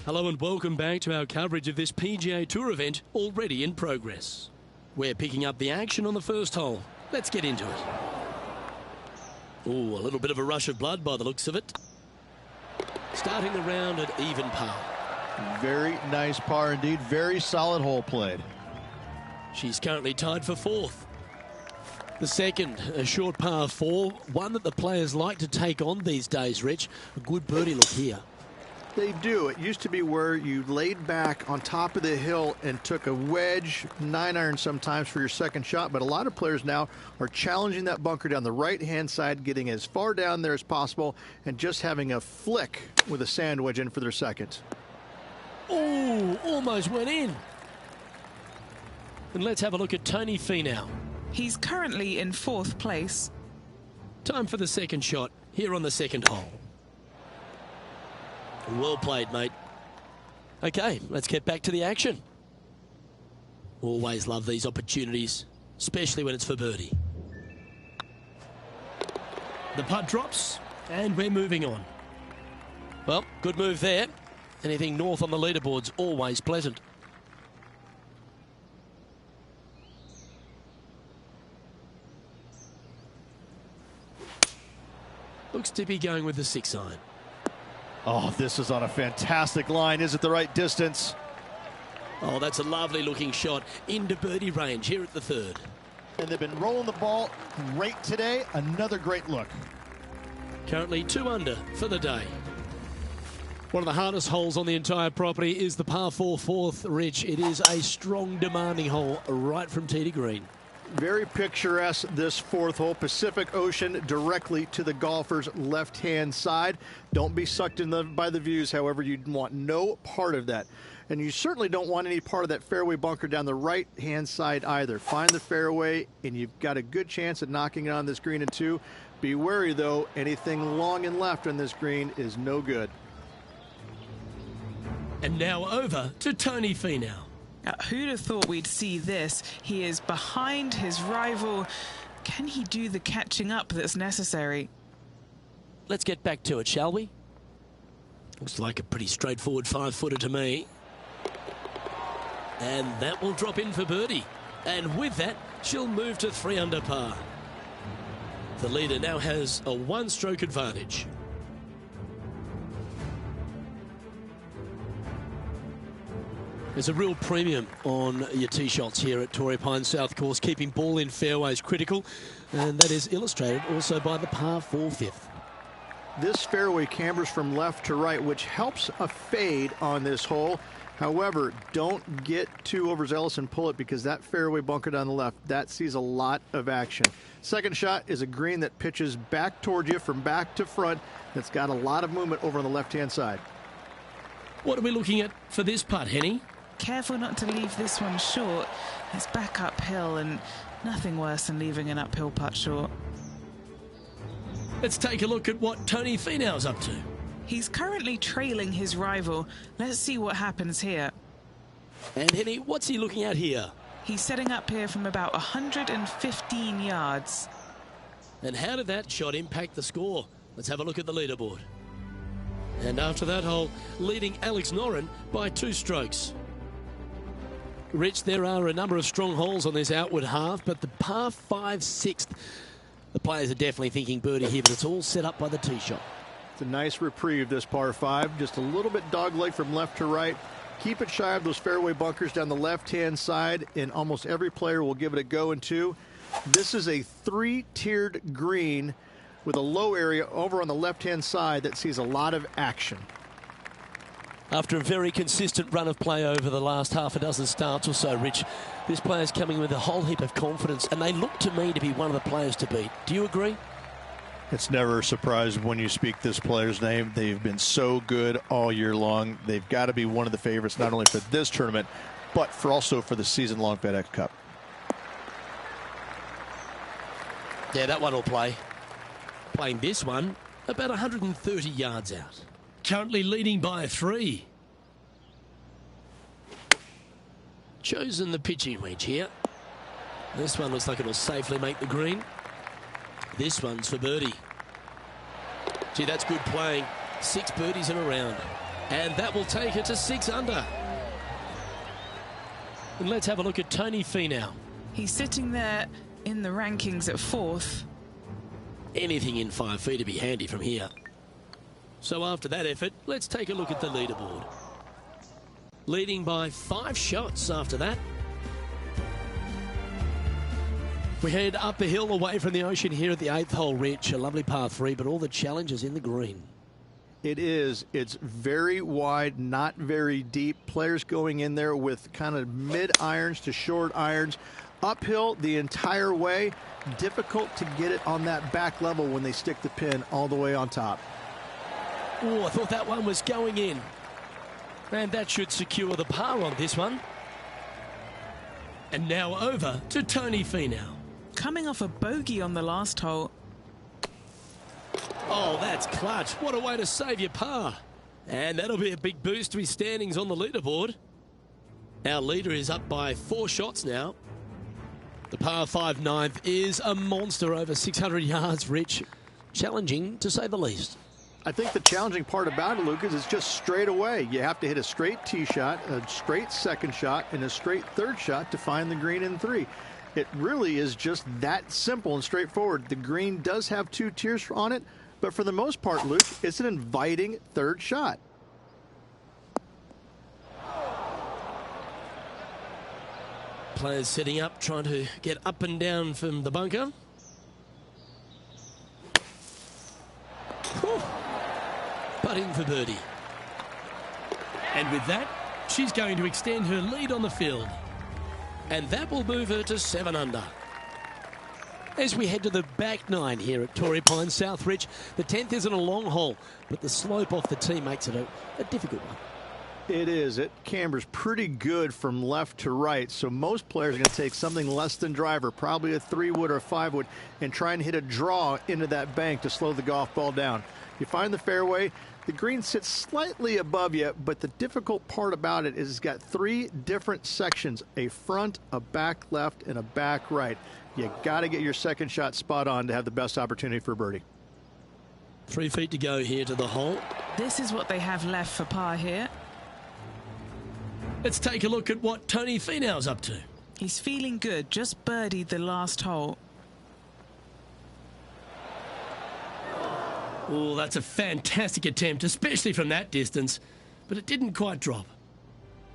Hello and welcome back to our coverage of this PGA Tour event already in progress. We're picking up the action on the first hole. Let's get into it. Ooh, a little bit of a rush of blood by the looks of it. Starting the round at even par. Very nice par indeed. Very solid hole played. She's currently tied for fourth. The second, a short par 4, one that the players like to take on these days, Rich. A good birdie look here. They do. It used to be where you laid back on top of the hill and took a wedge, 9-iron sometimes for your second shot, but a lot of players now are challenging that bunker down the right-hand side, getting as far down there as possible, and just having a flick with a sand wedge in for their second. Oh, almost went in. And let's have a look at Tony Finau. He's currently in 4th place. Time for the second shot here on the second hole. Well played, mate. Okay, let's get back to the action. Always love these opportunities, especially when it's for birdie. The putt drops, and we're moving on. Well, good move there. Anything north on the leaderboard's always pleasant. Looks to be going with the 6-iron. Oh, this is on a fantastic line. Is it the right distance? Oh, that's a lovely looking shot into birdie range here at the third. And they've been rolling the ball great today. Another great look. Currently 2 under for the day. One of the hardest holes on the entire property is the par 4 fourth, Rich. It is a strong, demanding hole right from tee to green. Very picturesque, this 4th hole. Pacific Ocean directly to the golfer's left-hand side. Don't be sucked in by the views, however. You want no part of that. And you certainly don't want any part of that fairway bunker down the right-hand side either. Find the fairway, and you've got a good chance at knocking it on this green in 2. Be wary, though. Anything long and left on this green is no good. And now over to Tony Finau. Who'd have thought we'd see this? He is behind his rival. Can he do the catching up that's necessary? Let's get back to it, shall we? Looks like a pretty straightforward 5-footer to me. And that will drop in for birdie. And with that, she'll move to 3 under par. The leader now has a 1-stroke advantage. There's a real premium on your tee shots here at Torrey Pines South Course. Keeping ball in fairways critical, and that is illustrated also by the par 4 fifth. This fairway cambers from left to right, which helps a fade on this hole. However, don't get too overzealous and pull it, because that fairway bunker down the left, that sees a lot of action. Second shot is a green that pitches back towards you from back to front. That's got a lot of movement over on the left-hand side. What are we looking at for this putt, Henny? Careful not to leave this one short. It's back uphill, and nothing worse than leaving an uphill putt short. Let's take a look at what Tony Finau's up to. He's currently trailing his rival. Let's see what happens here. And Henny, what's he looking at here? He's setting up here from about 115 yards. And how did that shot impact the score? Let's have a look at the leaderboard. And after that hole, leading Alex Noren by 2 strokes. Rich, there are a number of strong holes on this outward half, but the par 5 6th, the players are definitely thinking birdie here, but it's all set up by the tee shot. It's a nice reprieve, this par 5. Just a little bit dogleg from left to right. Keep it shy of those fairway bunkers down the left-hand side, and almost every player will give it a go in 2. This is a 3-tiered green with a low area over on the left-hand side that sees a lot of action. After a very consistent run of play over the last half a dozen starts or so, Rich, this player's coming with a whole heap of confidence, and they look to me to be one of the players to beat. Do you agree? It's never a surprise when you speak this player's name. They've been so good all year long. They've got to be one of the favorites, not only for this tournament, but also for the season-long FedEx Cup. Yeah, that one will play. Playing this one about 130 yards out. Currently leading by 3. chosen the pitching wedge here. This one looks like it'll safely make the green. This one's for birdie. Gee, that's good playing. 6 birdies in a round. And that will take her to 6 under. And let's have a look at Tony Finau. He's sitting there in the rankings at 4th. Anything in 5 feet to be handy from here. So after that effort, let's take a look at the leaderboard. Leading by 5 shots after that. We head up a hill away from the ocean here at the 8th hole, Rich. A lovely par 3, but all the challenges in the green. It is. It's very wide, not very deep. Players going in there with kind of mid-irons to short irons. Uphill the entire way. Difficult to get it on that back level when they stick the pin all the way on top. Oh, I thought that one was going in. And that should secure the par on this one. And now over to Tony Finau. Coming off a bogey on the last hole. Oh, that's clutch. What a way to save your par. And that'll be a big boost to his standings on the leaderboard. Our leader is up by 4 shots now. The par 5 9th is a monster over 600 yards, Rich. Challenging, to say the least. I think the challenging part about it, Lucas, is just straight away. You have to hit a straight tee shot, a straight second shot, and a straight third shot to find the green in 3. It really is just that simple and straightforward. The green does have 2 tiers on it, but for the most part, Luke, it's an inviting third shot. Players setting up, trying to get up and down from the bunker. Whew. Putting for birdie. And with that, she's going to extend her lead on the field. And that will move her to 7 under. As we head to the back 9 here at Torrey Pines South Ridge, the 10th isn't a long hole, but the slope off the tee makes it a difficult one. It is. It cambers pretty good from left to right, so most players are going to take something less than driver, probably a 3-wood or a 5-wood, and try and hit a draw into that bank to slow the golf ball down. You find the fairway, the green sits slightly above you, but the difficult part about it is it's got 3 different sections, a front, a back left, and a back right. You got to get your second shot spot on to have the best opportunity for birdie. 3 feet to go here to the hole. This is what they have left for par here. Let's take a look at what Tony Finau's up to. He's feeling good, just birdied the last hole. Oh, that's a fantastic attempt, especially from that distance, but it didn't quite drop.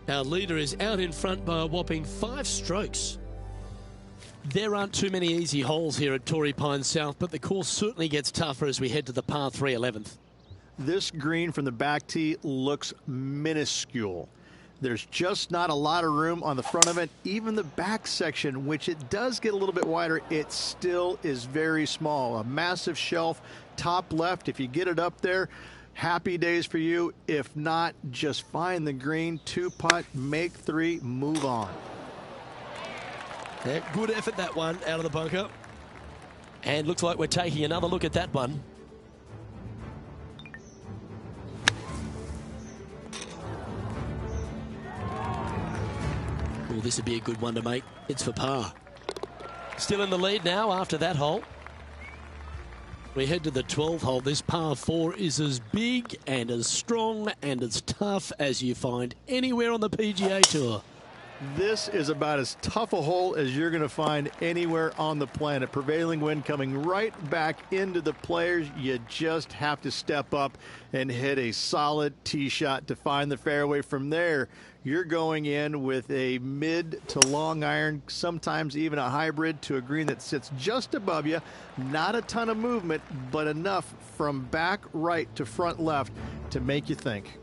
Our leader is out in front by a whopping 5 strokes. There aren't too many easy holes here at Torrey Pines South, but the course certainly gets tougher as we head to the par 3 11th. This green from the back tee looks minuscule. There's just not a lot of room on the front of it. Even the back section, which it does get a little bit wider, it still is very small. A massive shelf, top left. If you get it up there, happy days for you. If not, just find the green, 2-putt, make 3, move on. Yeah, good effort, that one, out of the bunker. And looks like we're taking another look at that one. Oh, this would be a good one to make. It's for par. Still in the lead now after that hole. We head to the 12th hole. This par 4 is as big and as strong and as tough as you find anywhere on the PGA Tour. This is about as tough a hole as you're going to find anywhere on the planet. Prevailing wind coming right back into the players. You just have to step up and hit a solid tee shot to find the fairway. From there, you're going in with a mid to long iron, sometimes even a hybrid, to a green that sits just above you. Not a ton of movement, but enough from back right to front left to make you think.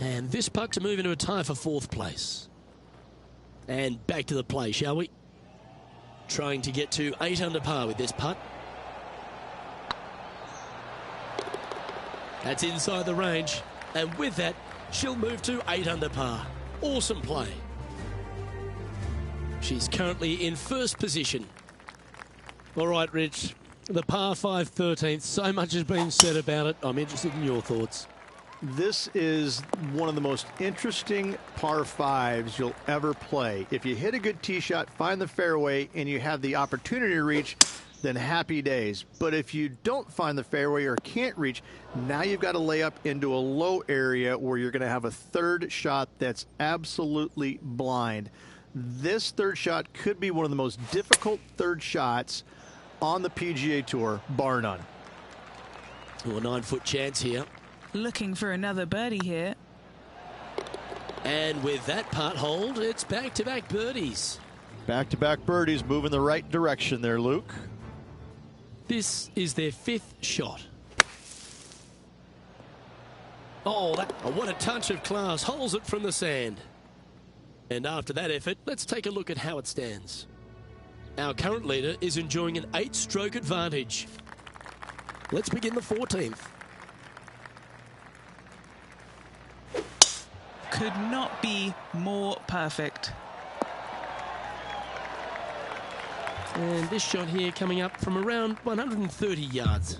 And this putt to move into a tie for 4th place. And back to the play, shall we? Trying to get to 8 under par with this putt. That's inside the range. And with that, she'll move to 8 under par. Awesome play. She's currently in 1st position. All right, Rich. The par 5 13th. So much has been said about it. I'm interested in your thoughts. This is one of the most interesting par fives you'll ever play. If you hit a good tee shot, find the fairway, and you have the opportunity to reach, then happy days. But if you don't find the fairway or can't reach, now you've got to lay up into a low area where you're going to have a third shot that's absolutely blind. This third shot could be one of the most difficult third shots on the PGA Tour, bar none. Well, a 9-foot chance here. Looking for another birdie here. And with that putt hold, it's back-to-back birdies. Back-to-back birdies, moving the right direction there, Luke. This is their 5th shot. Oh, what a touch of class. Holds it from the sand. And after that effort, let's take a look at how it stands. Our current leader is enjoying an 8-stroke advantage. Let's begin the 14th. Could not be more perfect. And this shot here coming up from around 130 yards.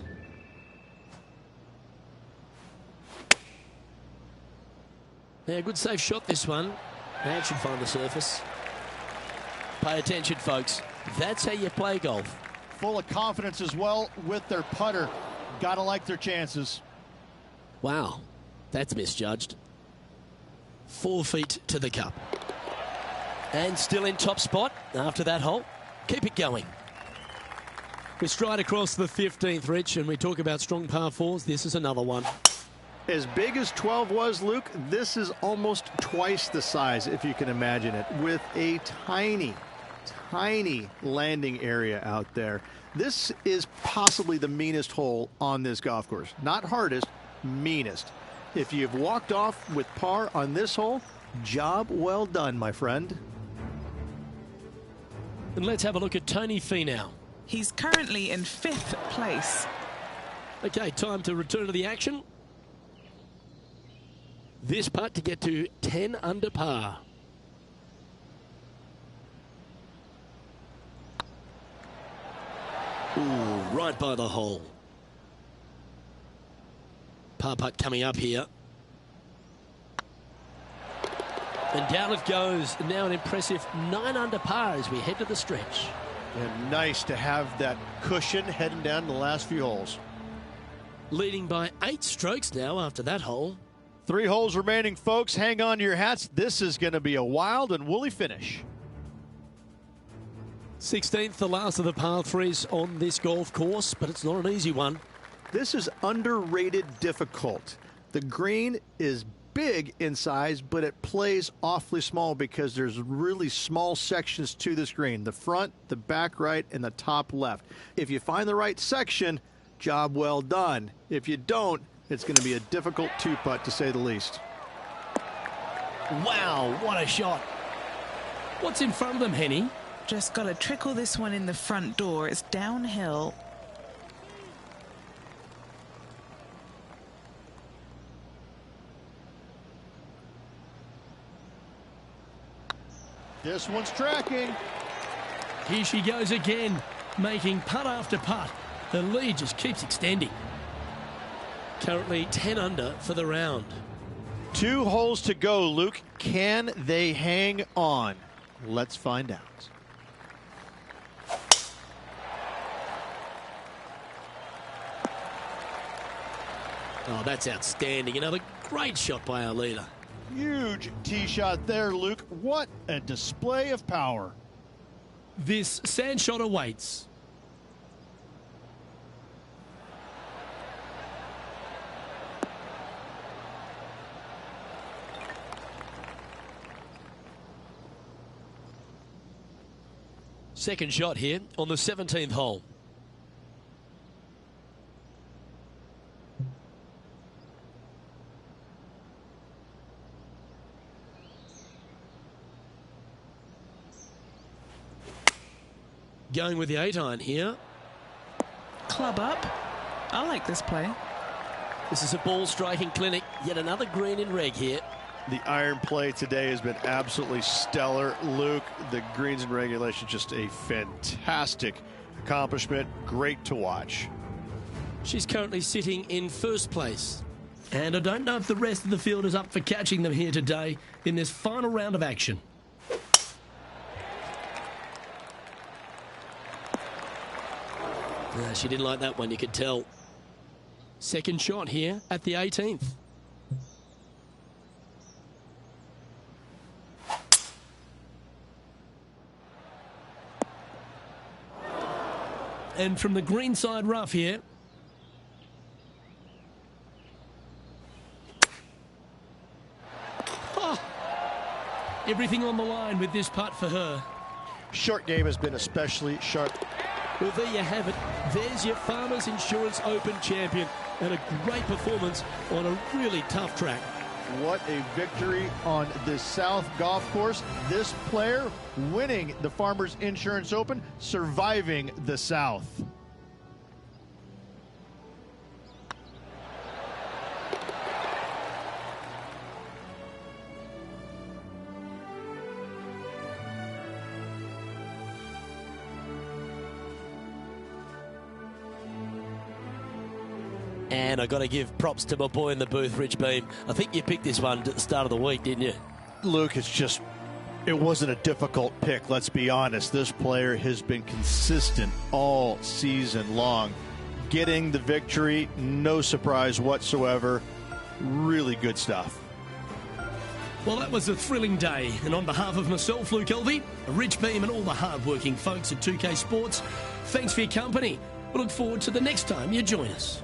Yeah, good safe shot this one. That should find the surface. Pay attention, folks. That's how you play golf. Full of confidence as well with their putter. Gotta like their chances. Wow, that's misjudged. 4 feet to the cup. And still in top spot after that hole. Keep it going. We stride across the 15th, Rich, and we talk about strong par 4s. This is another one. As big as 12 was, Luke, this is almost twice the size, if you can imagine it, with a tiny landing area out there. This is possibly the meanest hole on this golf course. Not hardest, meanest. If you've walked off with par on this hole, job well done, my friend. And let's have a look at Tony Finau. He's currently in 5th place. Okay, time to return to the action. This putt to get to 10 under par. Ooh, right by the hole. Par putt coming up here. And down it goes. Now an impressive 9 under par as we head to the stretch. And nice to have that cushion heading down the last few holes. Leading by 8 strokes now after that hole. 3 holes remaining, folks. Hang on to your hats. This is going to be a wild and woolly finish. 16th, the last of the par 3s on this golf course, but it's not an easy one. This is underrated difficult. The green is big in size, but it plays awfully small because there's really small sections to this green. The front, the back right, and the top left. If you find the right section, job well done. If you don't, it's going to be a difficult 2-putt to say the least. Wow, what a shot. What's in front of them, Henny? Just got to trickle this one in the front door. It's downhill. This one's tracking. Here she goes again, making putt after putt. The lead just keeps extending. Currently 10 under for the round. 2 holes to go, Luke. Can they hang on? Let's find out. Oh, that's outstanding. Another great shot by our leader. Huge tee shot there, Luke. What a display of power. This sand shot awaits. Second shot here on the 17th hole. Going with the 8-iron here. Club up. I like this play. This is a ball striking clinic. Yet another green in reg here. The iron play today has been absolutely stellar, Luke. The greens in regulation, just a fantastic accomplishment. Great to watch. She's currently sitting in first place. And I don't know if the rest of the field is up for catching them here today in this final round of action. She didn't like that one, you could tell. Second shot here at the 18th. And from the greenside rough here. Oh, everything on the line with this putt for her. Short game has been especially sharp. Well, there you have it. There's your Farmers Insurance Open champion, and a great performance on a really tough track. What a victory on the South golf course. This player winning the Farmers Insurance Open, surviving the South. And I got to give props to my boy in the booth, Rich Beam. I think you picked this one at the start of the week, didn't you? Luke, it wasn't a difficult pick, let's be honest. This player has been consistent all season long. Getting the victory, no surprise whatsoever. Really good stuff. Well, that was a thrilling day. And on behalf of myself, Luke Elvey, Rich Beam, and all the hard-working folks at 2K Sports, thanks for your company. We look forward to the next time you join us.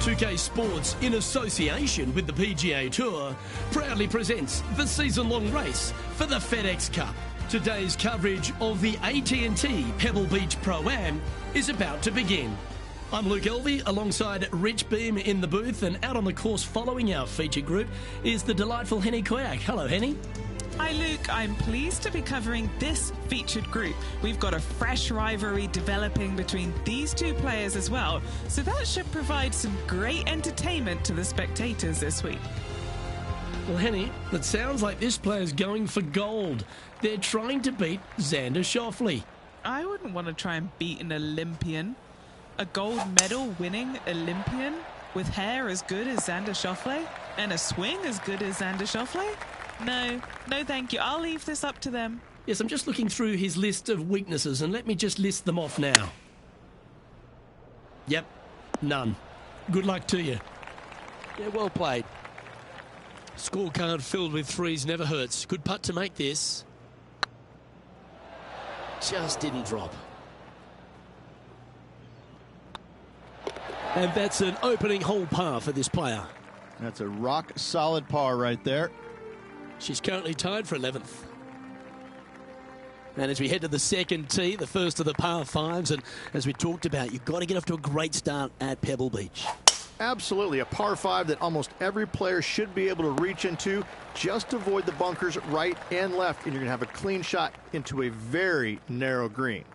UK Sports, in association with the PGA Tour, proudly presents the season-long race for the FedEx Cup. Today's coverage of the AT&T Pebble Beach Pro-Am is about to begin. I'm Luke Elvey, alongside Rich Beam in the booth, and out on the course following our feature group is the delightful Henny Koyak. Hello, Henny. Hi Luke, I'm pleased to be covering this featured group. We've got a fresh rivalry developing between these two players as well, so that should provide some great entertainment to the spectators this week. Well, Henny, it sounds like this player's going for gold. They're trying to beat Xander Schauffele. I wouldn't want to try and beat an Olympian. A gold medal winning Olympian with hair as good as Xander Schauffele and a swing as good as Xander Schauffele? No thank you. I'll leave this up to them. Yes, I'm just looking through his list of weaknesses, and let me just list them off now. Yep, None. Good luck to you. Yeah, well played. Scorecard filled with threes never hurts. Good putt to make this. Just didn't drop. And that's an opening hole par for this player. That's a rock solid par right there. She's currently tied for 11th. And as we head to the second tee, the first of the par fives, and as we talked about, you've got to get off to a great start at Pebble Beach. Absolutely, a par 5 that almost every player should be able to reach into. Just avoid the bunkers right and left, and you're going to have a clean shot into a very narrow green.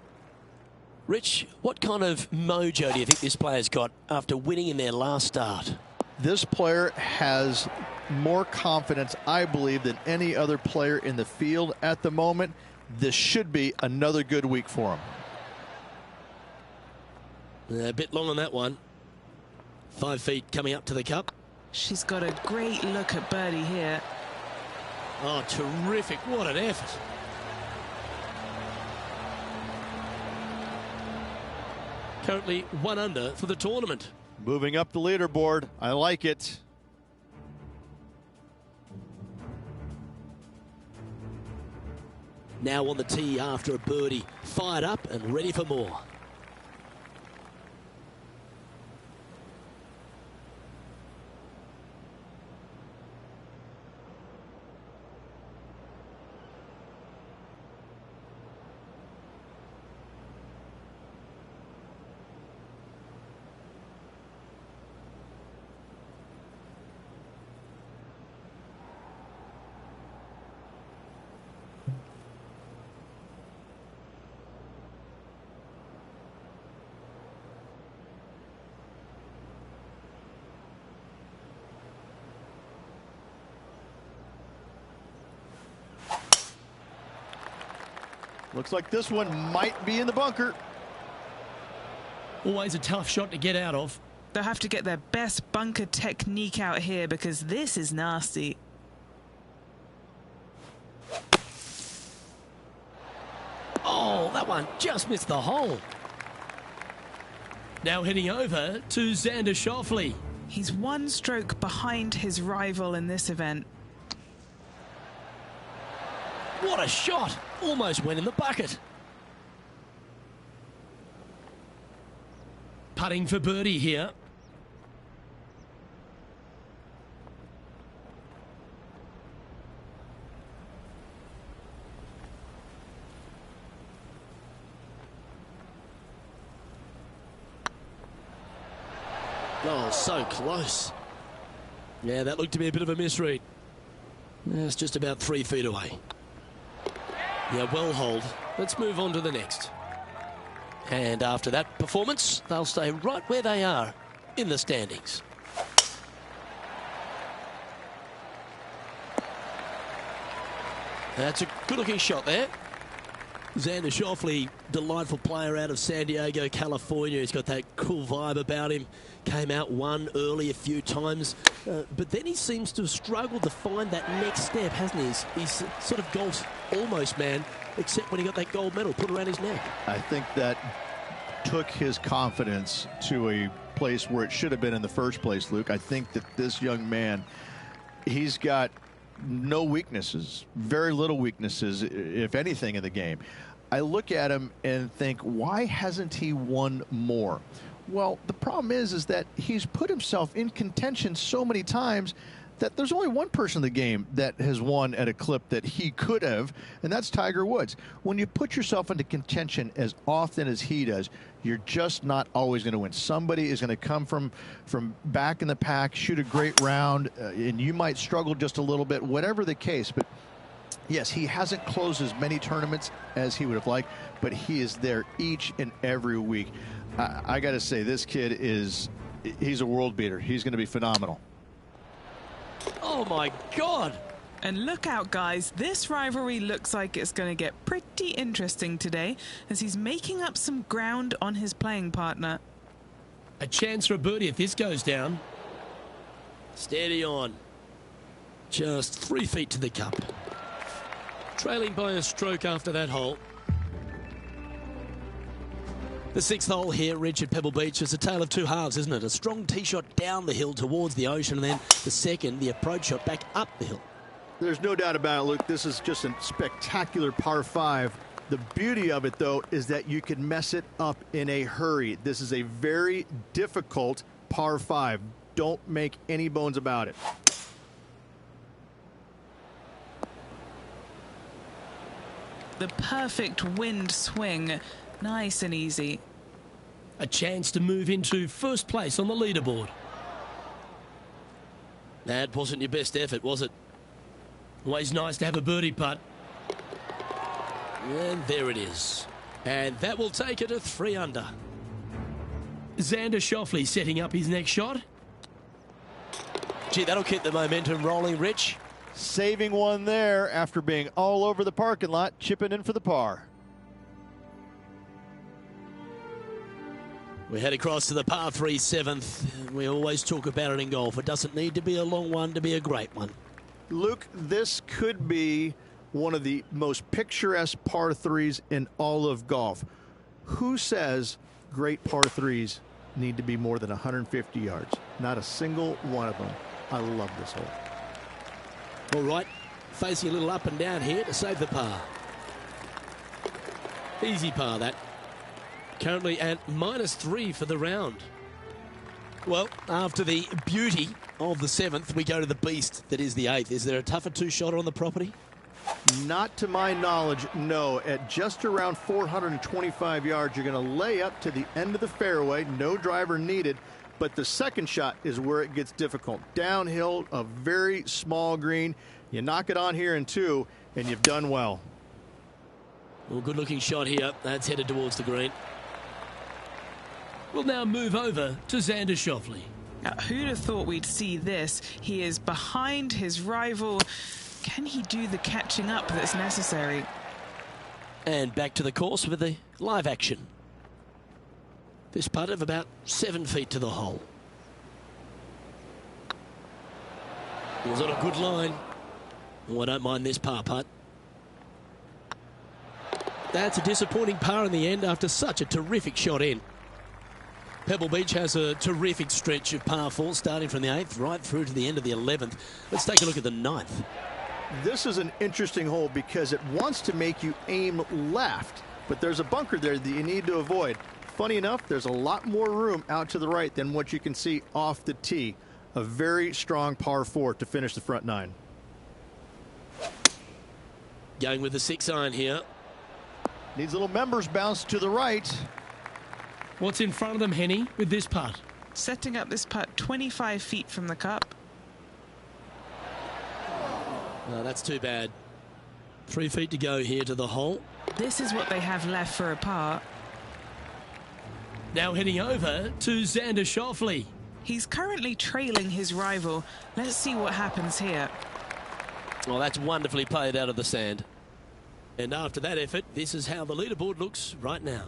Rich, what kind of mojo do you think this player's got after winning in their last start? This player has more confidence, I believe, than any other player in the field at the moment. This should be another good week for him. A bit long on that one. 5 feet coming up to the cup. She's got a great look at birdie here. Oh, terrific. What an effort. Currently 1 under for the tournament. Moving up the leaderboard. I like it. Now on the tee after a birdie. Fired up and ready for more. Looks like this one might be in the bunker. Always a tough shot to get out of. They'll have to get their best bunker technique out here because this is nasty. Oh, that one just missed the hole. Now heading over to Xander Schauffele. He's 1 stroke behind his rival in this event. What a shot! Almost went in the bucket. Putting for birdie here. Oh, so close. Yeah, that looked to be a bit of a misread. Yeah, it's just about 3 feet away. Yeah, well hold. Let's move on to the next. And after that performance, they'll stay right where they are in the standings. That's a good-looking shot there. Xander Schauffele, delightful player out of San Diego, California. He's got that cool vibe about him. Came out 1 early a few times. But then he seems to have struggled to find that next step, hasn't he? He's sort of golfed almost, man, except when he got that gold medal put around his neck. I think that took his confidence to a place where it should have been in the first place, Luke. I think that this young man, he's got no weaknesses, very little weaknesses, if anything, in the game. I look at him and think, why hasn't he won more? Well, the problem is that he's put himself in contention so many times that there's only one person in the game that has won at a clip that he could have, and that's Tiger Woods. When you put yourself into contention as often as he does, you're just not always going to win. Somebody is going to come from back in the pack, shoot a great round, and you might struggle just a little bit, whatever the case. But yes, he hasn't closed as many tournaments as he would have liked, but he is there each and every week. I got to say, this kid he's a world beater. He's going to be phenomenal. Oh, my God. And look out, guys. This rivalry looks like it's going to get pretty interesting today as he's making up some ground on his playing partner. A chance for a birdie if this goes down. Steady on. Just 3 feet to the cup. Trailing by a stroke after that hole. The 6th hole here, Richard, Pebble Beach, is a tale of two halves, isn't it? A strong tee shot down the hill towards the ocean, and then the second, the approach shot back up the hill. There's no doubt about it, Luke. This is just a spectacular par 5. The beauty of it, though, is that you can mess it up in a hurry. This is a very difficult par 5. Don't make any bones about it. The perfect wind swing. Nice and easy. A chance to move into first place on the leaderboard. That wasn't your best effort, was it? Always nice to have a birdie putt. And there it is. And that will take it to 3 under. Xander Schauffele setting up his next shot. Gee, that'll keep the momentum rolling, Rich. Saving one there after being all over the parking lot, chipping in for the par. We head across to the par 3 7th. We always talk about it in golf. It doesn't need to be a long one to be a great one. Luke, this could be one of the most picturesque par 3s in all of golf. Who says great par 3s need to be more than 150 yards? Not a single one of them. I love this hole. All right, facing a little up and down here to save the par. Easy par, that. Currently at -3 for the round. Well, after the beauty of the 7th, we go to the beast that is the 8th. Is there a tougher two-shotter on the property? Not to my knowledge, no. At just around 425 yards, you're going to lay up to the end of the fairway. No driver needed. But the second shot is where it gets difficult. Downhill, a very small green. You knock it on here in 2, and you've done well. Well, good-looking shot here. That's headed towards the green. We'll now move over to Xander Schauffele. Now, who'd have thought we'd see this? He is behind his rival. Can he do the catching up that's necessary? And back to the course with the live action. This putt of about 7 feet to the hole. Was on a good line. Oh, I don't mind this par putt. That's a disappointing par in the end after such a terrific shot in. Pebble Beach has a terrific stretch of par 4 starting from the 8th right through to the end of the 11th. Let's take a look at the 9th. This is an interesting hole because it wants to make you aim left, but there's a bunker there that you need to avoid. Funny enough, there's a lot more room out to the right than what you can see off the tee. A very strong par 4 to finish the front 9. Going with the 6 iron here. Needs a little members bounce to the right. What's in front of them, Henny, with this putt? Setting up this putt 25 feet from the cup. No, that's too bad. 3 feet to go here to the hole. This is what they have left for a par. Now heading over to Xander Schauffele. He's currently trailing his rival. Let's see what happens here. Well, that's wonderfully played out of the sand. And after that effort, this is how the leaderboard looks right now.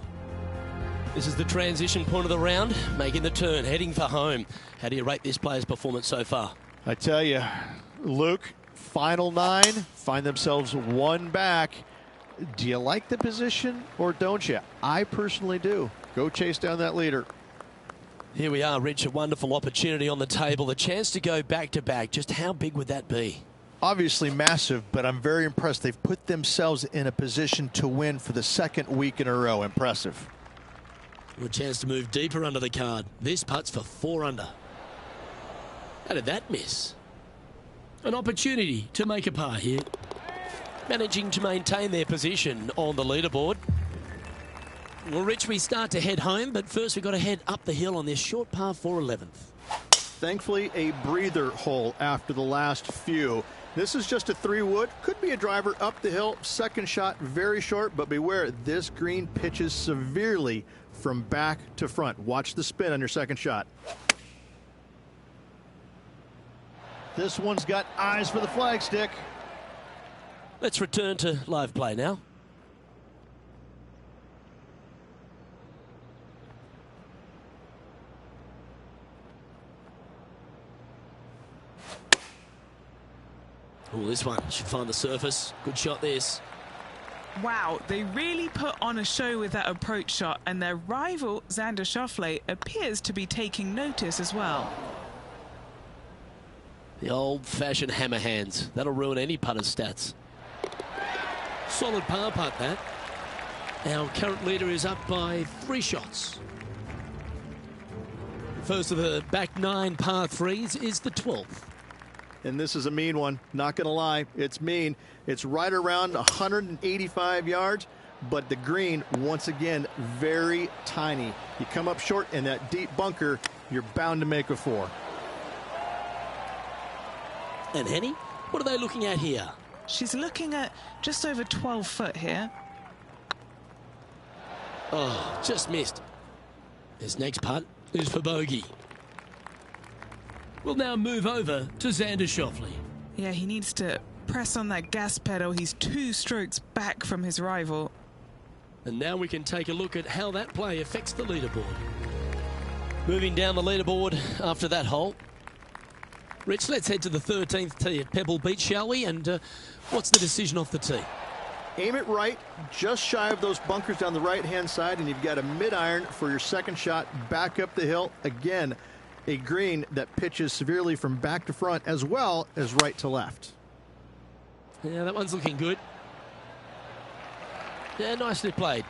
This is the transition point of the round, making the turn, heading for home. How do you rate this player's performance so far? I tell you, Luke, final 9, find themselves 1 back. Do you like the position or don't you? I personally do. Go chase down that leader. Here we are, Rich, a wonderful opportunity on the table. The chance to go back-to-back. Just how big would that be? Obviously massive, but I'm very impressed. They've put themselves in a position to win for the 2nd week in a row. Impressive. A chance to move deeper under the card. This putt's for 4 under. How did that miss? An opportunity to make a par here. Managing to maintain their position on the leaderboard. Well, Rich, we start to head home, but first we've got to head up the hill on this short par 4 11th. Thankfully, a breather hole after the last few. This is just a 3-wood. Could be a driver up the hill. Second shot, very short, but beware, this green pitches severely from back to front. Watch the spin on your second shot. This one's got eyes for the flagstick. Let's return to live play now. Oh, this one should find the surface. Good shot, this. Wow, they really put on a show with that approach shot, and their rival, Xander Schauffele, appears to be taking notice as well. The old-fashioned hammer hands. That'll ruin any putter's stats. Solid par putt, that. Our current leader is up by 3 shots. First of the back 9 par 3s is the 12th. And this is a mean one, not going to lie. It's mean. It's right around 185 yards, but the green, once again, very tiny. You come up short in that deep bunker, you're bound to make a 4. And Henny, what are they looking at here? She's looking at just over 12 foot here. Oh, just missed. This next putt is for bogey. We'll now move over to Xander Schauffele. Yeah, he needs to press on that gas pedal. He's 2 strokes back from his rival. And now we can take a look at how that play affects the leaderboard. Moving down the leaderboard after that hole. Rich, let's head to the 13th tee at Pebble Beach, shall we? And what's the decision off the tee? Aim it right, just shy of those bunkers down the right-hand side, and you've got a mid-iron for your second shot back up the hill. Again, a green that pitches severely from back to front as well as right to left. Yeah, that one's looking good. Yeah, nicely played.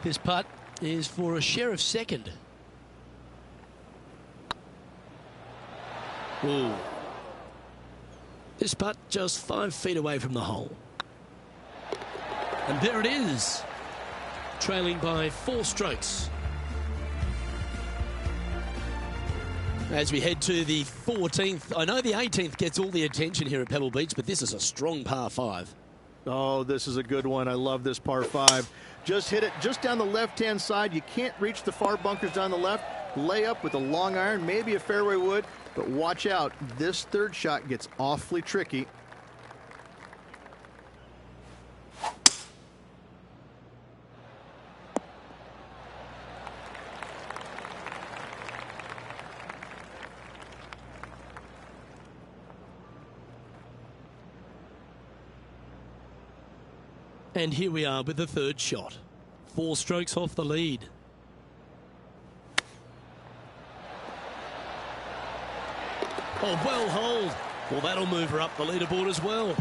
This putt is for a share of second. Ooh. This putt just 5 feet away from the hole. And there it is. Trailing by 4 strokes. As we head to the 14th, I know the 18th gets all the attention here at Pebble Beach, but this is a strong par 5. Oh, this is a good one. I love this par 5. Just hit it just down the left-hand side. You can't reach the far bunkers down the left. Lay up with a long iron, maybe a fairway wood, but watch out. This third shot gets awfully tricky. And here we are with the third shot. 4 strokes off the lead. Oh, well holed. Well, that'll move her up the leaderboard as well.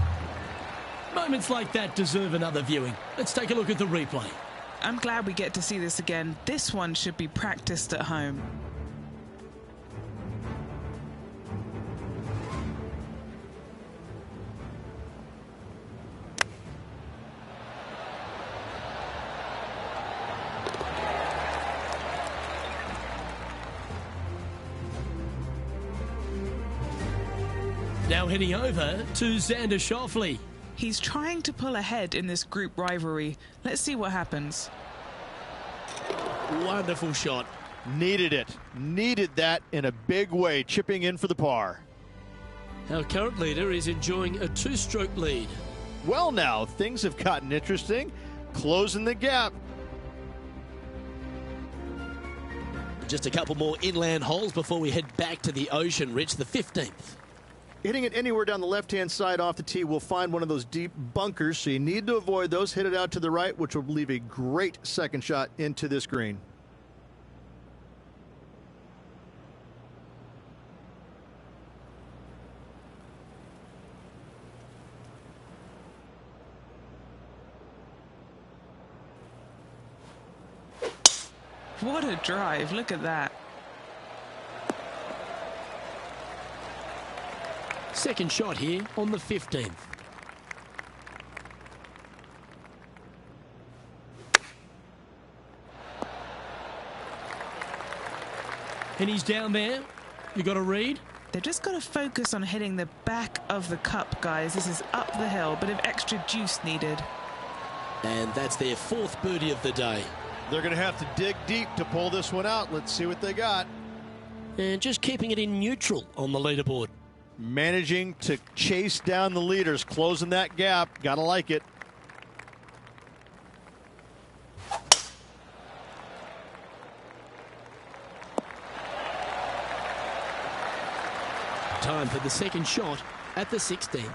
Moments like that deserve another viewing. Let's take a look at the replay. I'm glad we get to see this again. This one should be practiced at home. Now heading over to Xander Schauffele. He's trying to pull ahead in this group rivalry. Let's see what happens. Wonderful shot. Needed it. Needed that in a big way, chipping in for the par. Our current leader is enjoying a 2-stroke lead. Well, now, things have gotten interesting. Closing the gap. Just a couple more inland holes before we head back to the ocean, Rich, the 15th. Hitting it anywhere down the left-hand side off the tee will find one of those deep bunkers, so you need to avoid those. Hit it out to the right, which will leave a great second shot into this green. What a drive. Look at that. Second shot here on the 15th. And he's down there. You got to read. They've just got to focus on hitting the back of the cup, guys. This is up the hill, bit of extra juice needed. And that's their 4th birdie of the day. They're going to have to dig deep to pull this one out. Let's see what they got. And just keeping it in neutral on the leaderboard. Managing to chase down the leaders, closing that gap. Gotta like it. Time for the second shot at the 16th.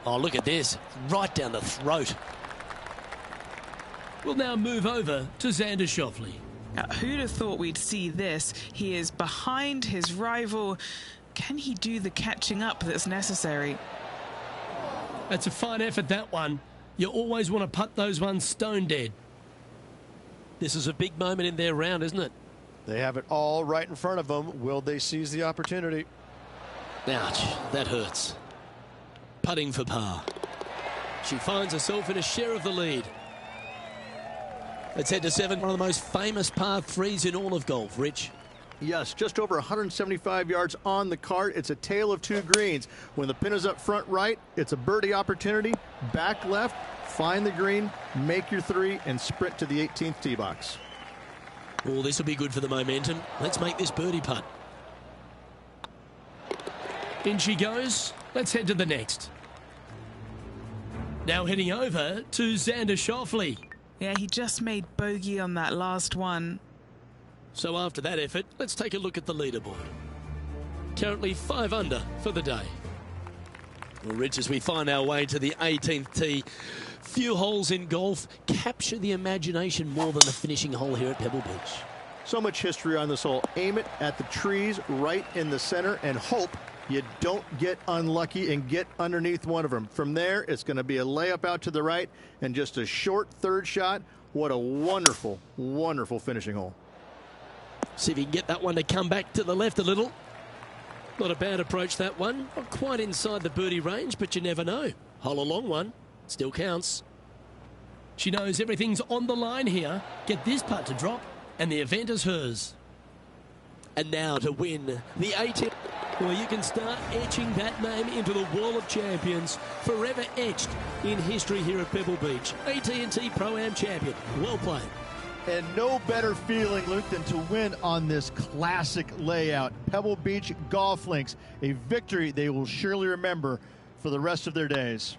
Oh, look at this. Right down the throat. We'll now move over to Xander Schauffele. Now, who'd have thought we'd see this? He is behind his rival. Can he do the catching up that's necessary? That's a fine effort, that one. You always want to putt those ones stone dead. This is a big moment in their round, isn't it? They have it all right in front of them. Will they seize the opportunity? Ouch, that hurts. Putting for par. She finds herself in a share of the lead. Let's head to 7, one of the most famous par 3s in all of golf. Rich? Yes, just over 175 yards on the cart. It's a tale of two greens. When the pin is up front right, it's a birdie opportunity. Back left, find the green, make your 3, and sprint to the 18th tee box. Oh, this will be good for the momentum. Let's make this birdie putt. In she goes. Let's head to the next. Now heading over to Xander Schauffele. Yeah, he just made bogey on that last one. So after that effort, let's take a look at the leaderboard. Currently 5 under for the day. Well, Rich, as we find our way to the 18th tee, few holes in golf capture the imagination more than the finishing hole here at Pebble Beach. So much history on this hole. Aim it at the trees right in the center and hope you don't get unlucky and get underneath one of them. From there, it's going to be a layup out to the right and just a short third shot. What a wonderful, wonderful finishing hole. See if you can get that one to come back to the left a little. Not a bad approach, that one. Not quite inside the birdie range, but you never know. Hole a long one. Still counts. She knows everything's on the line here. Get this putt to drop, and the event is hers. And now to win the 18th. Well, you can start etching that name into the wall of champions, forever etched in history here at Pebble Beach. AT&T Pro-Am champion. Well played. And no better feeling, Luke, than to win on this classic layout. Pebble Beach Golf Links, a victory they will surely remember for the rest of their days.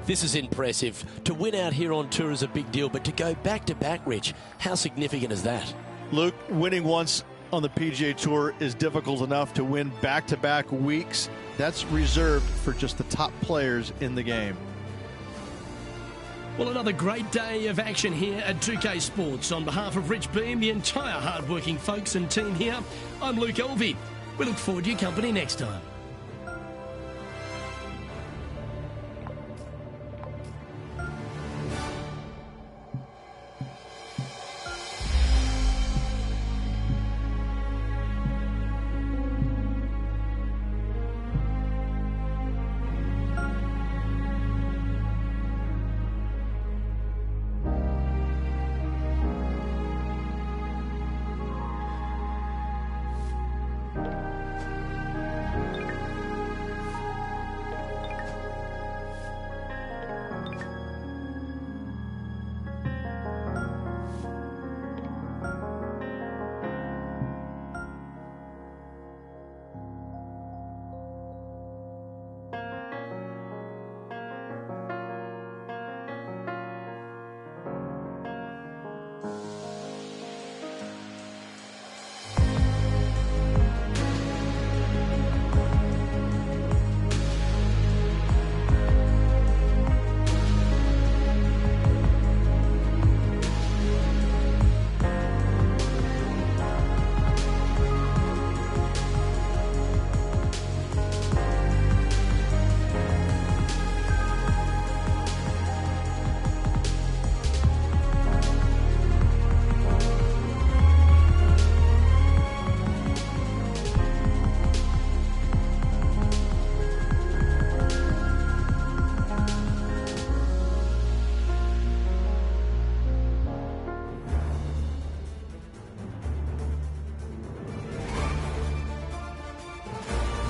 This is impressive. To win out here on tour is a big deal, but to go back-to-back, Rich, how significant is that? Luke, winning once on the PGA Tour is difficult enough. To win back-to-back weeks, that's reserved for just the top players in the game. Well, another great day of action here at 2K Sports. On behalf of Rich Beam, the entire hard-working folks and team here, I'm Luke Elvey. We look forward to your company next time.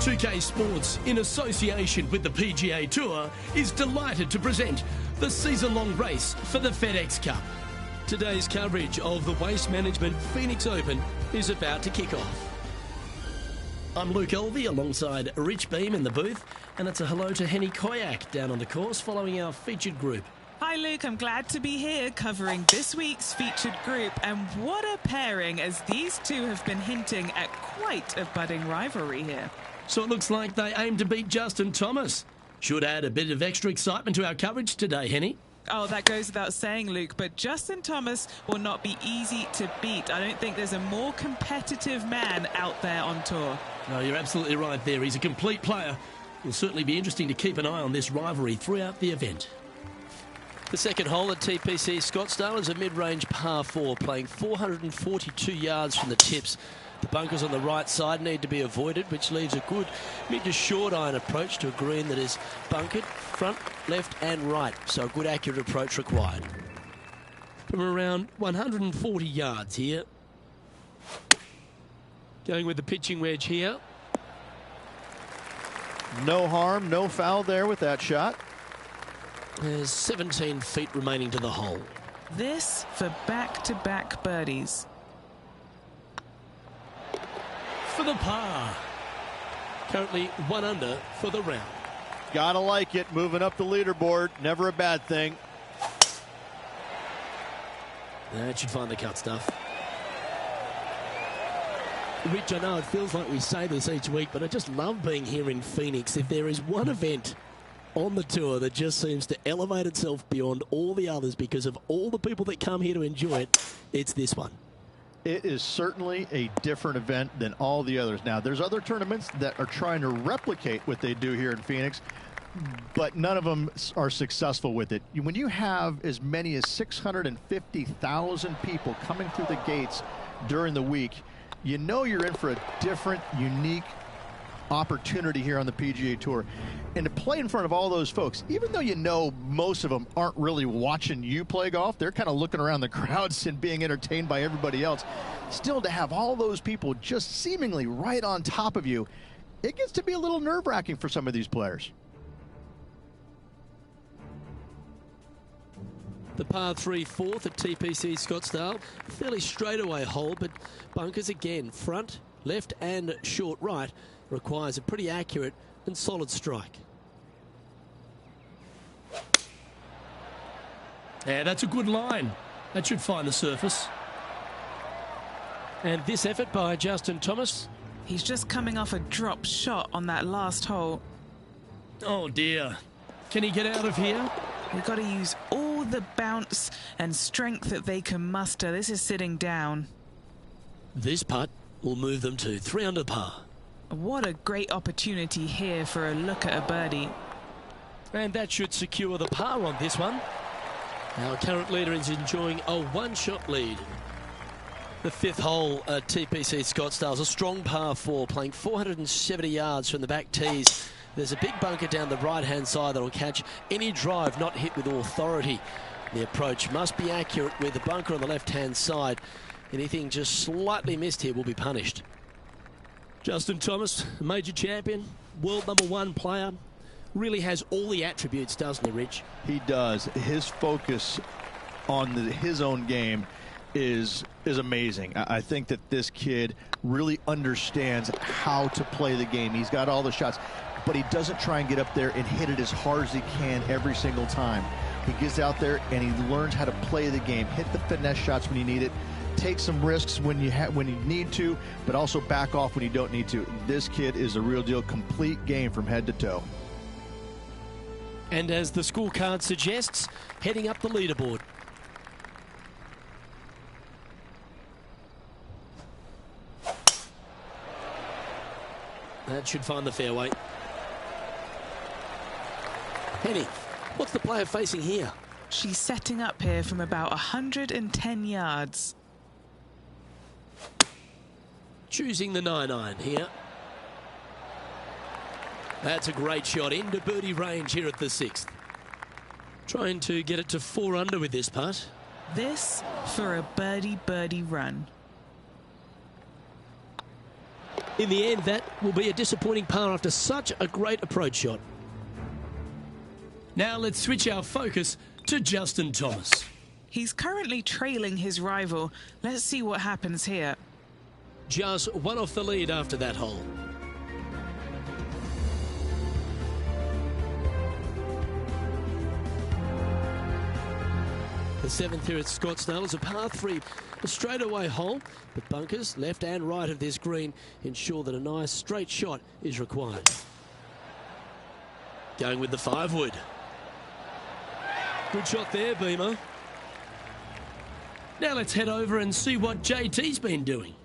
UK Sports, in association with the PGA Tour, is delighted to present the season-long race for the FedEx Cup. Today's coverage of the Waste Management Phoenix Open is about to kick off. I'm Luke Elvey alongside Rich Beam in the booth, and it's a hello to Henny Koyak down on the course following our featured group. Hi Luke, I'm glad to be here covering this week's featured group, and what a pairing, as these two have been hinting at quite a budding rivalry here. So it looks like they aim to beat Justin Thomas. Should add a bit of extra excitement to our coverage today, Henny. Oh, that goes without saying, Luke, but Justin Thomas will not be easy to beat. I don't think there's a more competitive man out there on tour. No, you're absolutely right there. He's a complete player. It'll certainly be interesting to keep an eye on this rivalry throughout the event. The second hole at TPC Scottsdale is a mid-range par 4, playing 442 yards from the tips. The bunkers on the right side need to be avoided, which leaves a good mid to short iron approach to a green that is bunkered front, left and right. So a good accurate approach required. From around 140 yards here. Going with the pitching wedge here. No harm, no foul there with that shot. There's 17 feet remaining to the hole. This for back-to-back birdies. For the par. Currently 1 under for the round. Gotta like it, moving up the leaderboard, never a bad thing. That should find the cut stuff. Rich, I know it feels like we say this each week, but I just love being here in Phoenix. If there is one event on the tour that just seems to elevate itself beyond all the others because of all the people that come here to enjoy it, it's this one. It is certainly a different event than all the others. Now, there's other tournaments that are trying to replicate what they do here in Phoenix, but none of them are successful with it. When you have as many as 650,000 people coming through the gates during the week, you know you're in for a different, unique opportunity here on the PGA Tour. And to play in front of all those folks, even though you know most of them aren't really watching you play golf, they're kind of looking around the crowds and being entertained by everybody else. Still, to have all those people just seemingly right on top of you, it gets to be a little nerve-wracking for some of these players. The par 3 fourth at TPC Scottsdale. Fairly straightaway hole, but bunkers again. Front, left and short right. Requires a pretty accurate and solid strike. Yeah, that's a good line. That should find the surface. And this effort by Justin Thomas. He's just coming off a drop shot on that last hole. Oh dear. Can he get out of here? They've got to use all the bounce and strength that they can muster. This is sitting down. This putt will move them to 3 under par. What a great opportunity here for a look at a birdie. And that should secure the par on this one. Our current leader is enjoying a 1-shot lead. The 5th hole at TPC Scottsdale is a strong par 4, playing 470 yards from the back tees. There's a big bunker down the right-hand side that will catch any drive not hit with authority. The approach must be accurate with the bunker on the left-hand side. Anything just slightly missed here will be punished. Justin Thomas, major champion, world #1 player, really has all the attributes, doesn't he, Rich? He does. His focus on his own game is amazing. I think that this kid really understands how to play the game. He's got all the shots, but he doesn't try and get up there and hit it as hard as he can every single time. He gets out there and he learns how to play the game, hit the finesse shots when you need it, take some risks when you need to, but also back off when you don't need to. This kid is a real deal, complete game from head to toe. And as the scorecard suggests, heading up the leaderboard. That should find the fairway. Henny, what's the player facing here? She's setting up here from about 110 yards. Choosing the 9-iron here. That's a great shot into birdie range here at the 6th. Trying to get it to 4 under with this putt. This for a birdie run. In the end, that will be a disappointing par after such a great approach shot. Now let's switch our focus to Justin Thomas. He's currently trailing his rival. Let's see what happens here. Just 1 off the lead after that hole. The 7th here at Scottsdale is a par 3, a straightaway hole, but bunkers left and right of this green ensure that a nice straight shot is required. Going with the 5-wood. Good shot there, Beamer. Now let's head over and see what JT's been doing.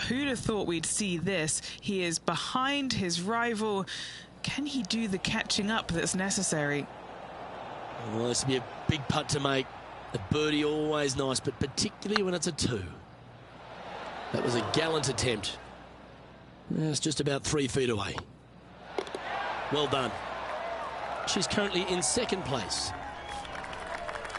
Who'd have thought we'd see this? He is behind his rival. Can he do the catching up that's necessary? Well, this will be a big putt to make. A birdie always nice, but particularly when it's a 2. That was a gallant attempt. It's just about 3 feet away. Well done. She's currently in 2nd place.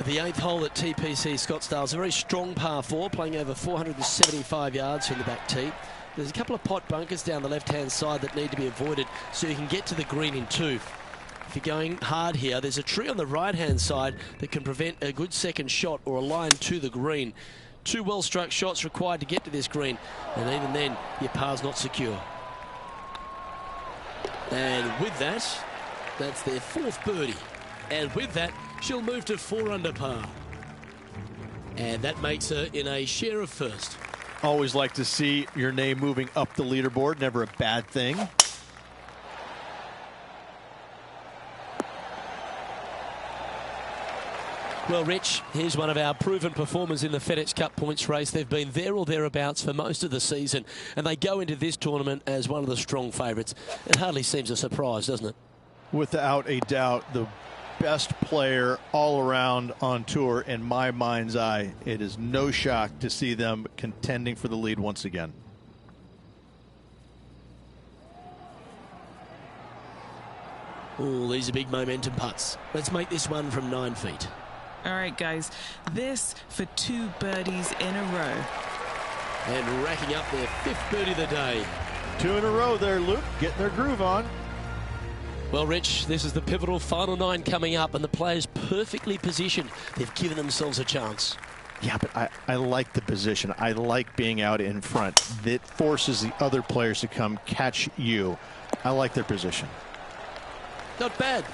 The 8th hole at TPC Scottsdale is a very strong par 4, playing over 475 yards from the back tee. There's a couple of pot bunkers down the left-hand side that need to be avoided so you can get to the green in 2. If you're going hard here, there's a tree on the right-hand side that can prevent a good second shot or a line to the green. 2 well-struck shots required to get to this green, and even then, your par's not secure. And with that, that's their 4th birdie. And with that, she'll move to 4 under par. And that makes her in a share of 1st. Always like to see your name moving up the leaderboard. Never a bad thing. Well, Rich, here's one of our proven performers in the FedEx Cup points race. They've been there or thereabouts for most of the season, and they go into this tournament as one of the strong favourites. It hardly seems a surprise, doesn't it? Without a doubt, the best player all around on tour in my mind's eye. It is no shock to see them contending for the lead once again. Oh, these are big momentum putts. Let's make this one from 9 feet. All right, guys, this for 2 birdies in a row. And racking up their 5th birdie of the day. 2 in a row there, Luke, getting their groove on. Well, Rich, this is the pivotal final 9 coming up, and the players perfectly positioned. They've given themselves a chance. Yeah, but I like the position. I like being out in front. That forces the other players to come catch you. I like their position. Not bad.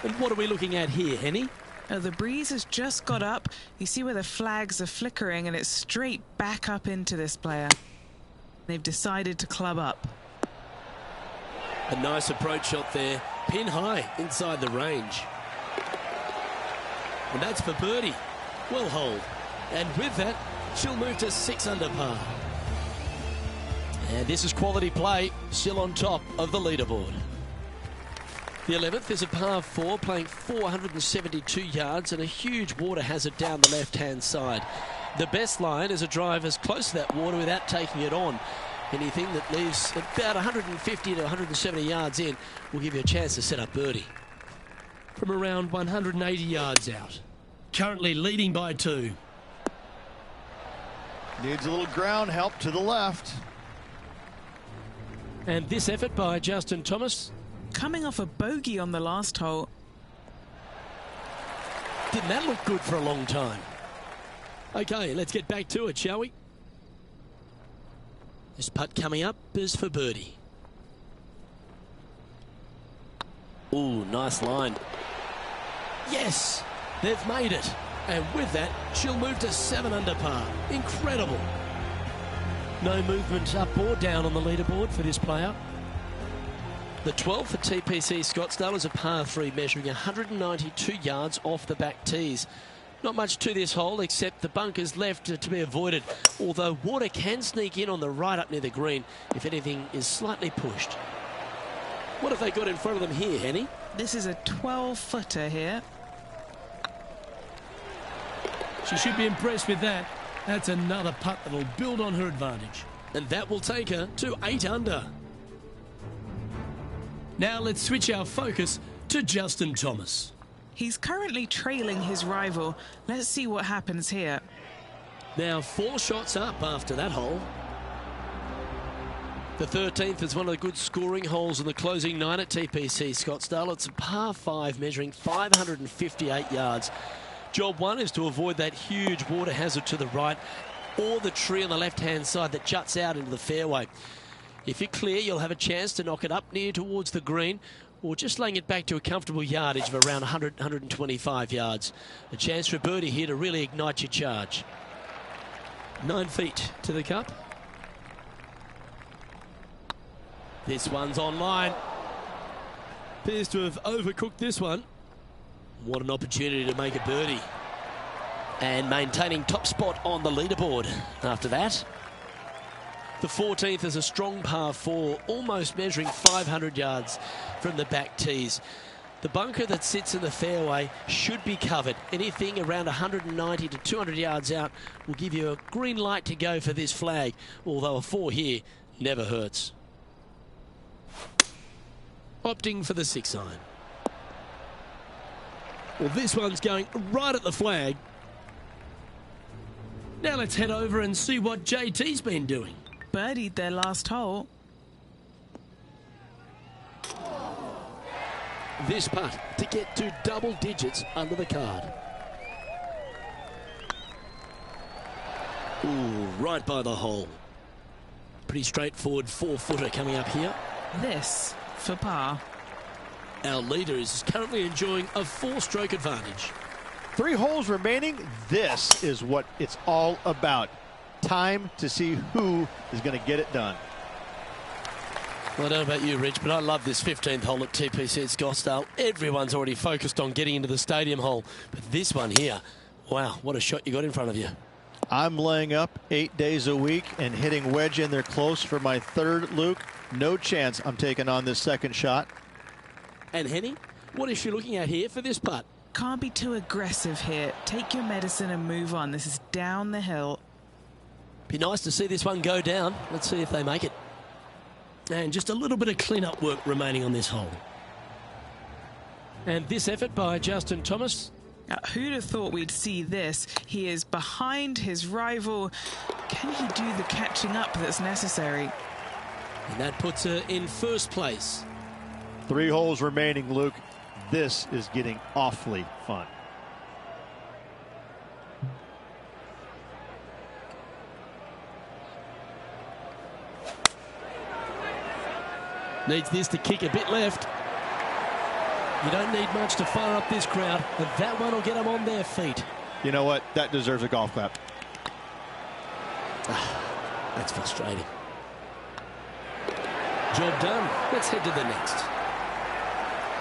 And what are we looking at here, Henny? The breeze has just got up. You see where the flags are flickering, and it's straight back up into this player. They've decided to club up. A nice approach shot there. Pin high inside the range. And that's for birdie. Well holed. And with that, she'll move to 6 under par. And this is quality play, still on top of the leaderboard. The 11th is a par 4, playing 472 yards and a huge water hazard down the left-hand side. The best line is a drive as close to that water without taking it on. Anything that leaves about 150 to 170 yards in will give you a chance to set up birdie. From around 180 yards out. Currently leading by 2. Needs a little ground help to the left. And this effort by Justin Thomas. Coming off a bogey on the last hole. Didn't that look good for a long time? Okay, let's get back to it, shall we? This putt coming up is for birdie. Ooh, nice line. Yes, they've made it. And with that, she'll move to 7 under par. Incredible. No movement up or down on the leaderboard for this player. The 12th at TPC Scottsdale is a par 3 measuring 192 yards off the back tees. Not much to this hole except the bunkers left to be avoided, although water can sneak in on the right up near the green if anything is slightly pushed. What have they got in front of them here, Henny? This is a 12-footer here. She should be impressed with that. That's another putt that'll build on her advantage. And that will take her to 8 under. Now let's switch our focus to Justin Thomas. He's currently trailing his rival. Let's see what happens here. Now 4 shots up after that hole. The 13th is one of the good scoring holes in the closing 9 at TPC Scottsdale. It's a par 5 measuring 558 yards. Job 1 is to avoid that huge water hazard to the right or the tree on the left-hand side that juts out into the fairway. If you're clear, you'll have a chance to knock it up near towards the green or just laying it back to a comfortable yardage of around 100, 125 yards. A chance for a birdie here to really ignite your charge. 9 feet to the cup. This one's on line. Appears to have overcooked this one. What an opportunity to make a birdie. And maintaining top spot on the leaderboard after that. The 14th is a strong par 4, almost measuring 500 yards from the back tees. The bunker that sits in the fairway should be covered. Anything around 190 to 200 yards out will give you a green light to go for this flag, although a 4 here never hurts. Opting for the 6 iron. Well, this one's going right at the flag. Now let's head over and see what JT's been doing. Birdied their last hole. This putt to get to double digits under the card. Ooh, right by the hole. Pretty straightforward 4-footer coming up here. This for par. Our leader is currently enjoying a 4-stroke advantage. 3 holes remaining. This is what it's all about. Time to see who is going to get it done. Well, I don't know about you, Rich, but I love this 15th hole at TPC at Scottsdale. Everyone's already focused on getting into the stadium hole. But this one here, wow, what a shot you got in front of you. I'm laying up 8 days a week and hitting wedge in there close for my 3rd, Luke. No chance I'm taking on this 2nd shot. And Henny, what is she looking at here for this putt? Can't be too aggressive here. Take your medicine and move on. This is down the hill. Be nice to see this one go down. Let's see if they make it. And just a little bit of clean-up work remaining on this hole. And this effort by Justin Thomas. Who'd have thought we'd see this? He is behind his rival. Can he do the catching up that's necessary? And that puts her in 1st place. 3 holes remaining, Luke. This is getting awfully fun. Needs this to kick a bit left. You don't need much to fire up this crowd, and that one will get them on their feet. You know what? That deserves a golf clap. That's frustrating. Job done. Let's head to the next.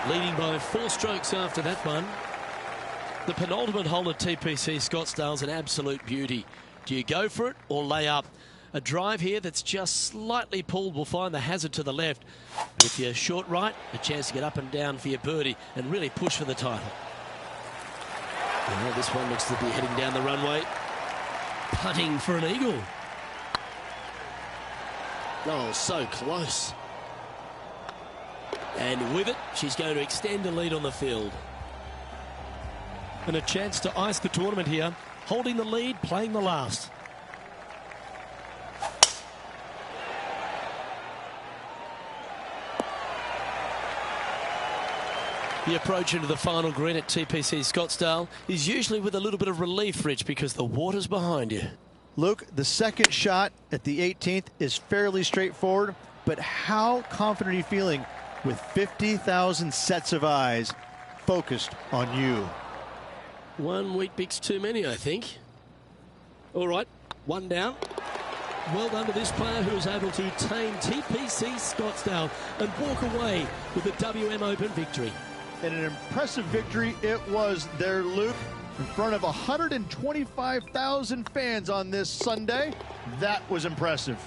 Leading by 4 strokes after that one. The penultimate hole at TPC Scottsdale's an absolute beauty. Do you go for it or lay up? A drive here that's just slightly pulled will find the hazard to the left. But if you're short right, a chance to get up and down for your birdie and really push for the title. Well, this one looks to be heading down the runway. Putting for an eagle. Oh, so close. And with it, she's going to extend a lead on the field. And a chance to ice the tournament here. Holding the lead, playing the last. The approach into the final green at TPC Scottsdale is usually with a little bit of relief, Rich, because the water's behind you. Luke, the 2nd shot at the 18th is fairly straightforward, but how confident are you feeling with 50,000 sets of eyes focused on you? 1 wheat bix too many, I think. All right, 1 down. Well done to this player who was able to tame TPC Scottsdale and walk away with the WM Open victory. And an impressive victory it was there, Luke, in front of 125,000 fans on this Sunday. That was impressive.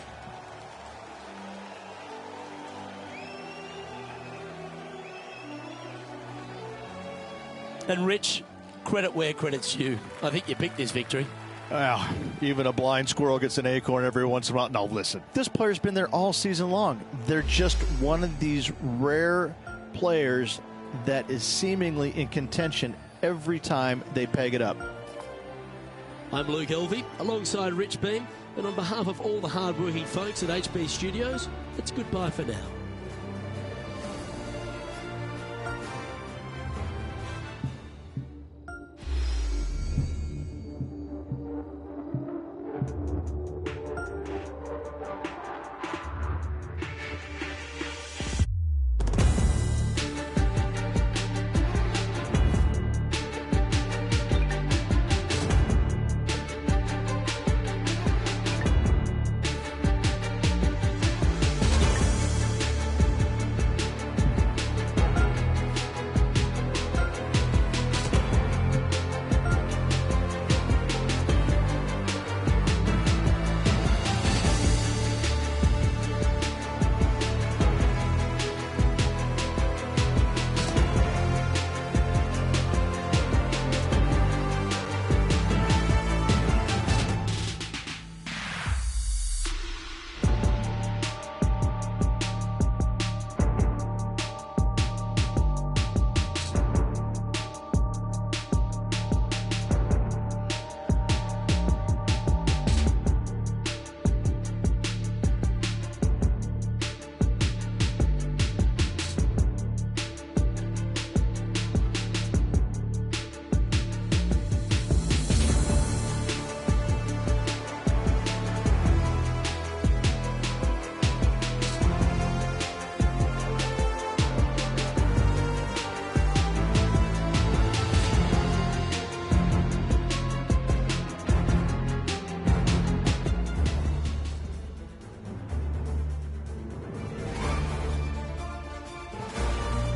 And Rich, credit where credit's due. I think you picked this victory. Well, even a blind squirrel gets an acorn every once in a while. No, listen, this player's been there all season long. They're just one of these rare players that is seemingly in contention every time they peg it up. I'm Luke Elvey, alongside Rich Beam, and on behalf of all the hard-working folks at HB Studios, it's goodbye for now.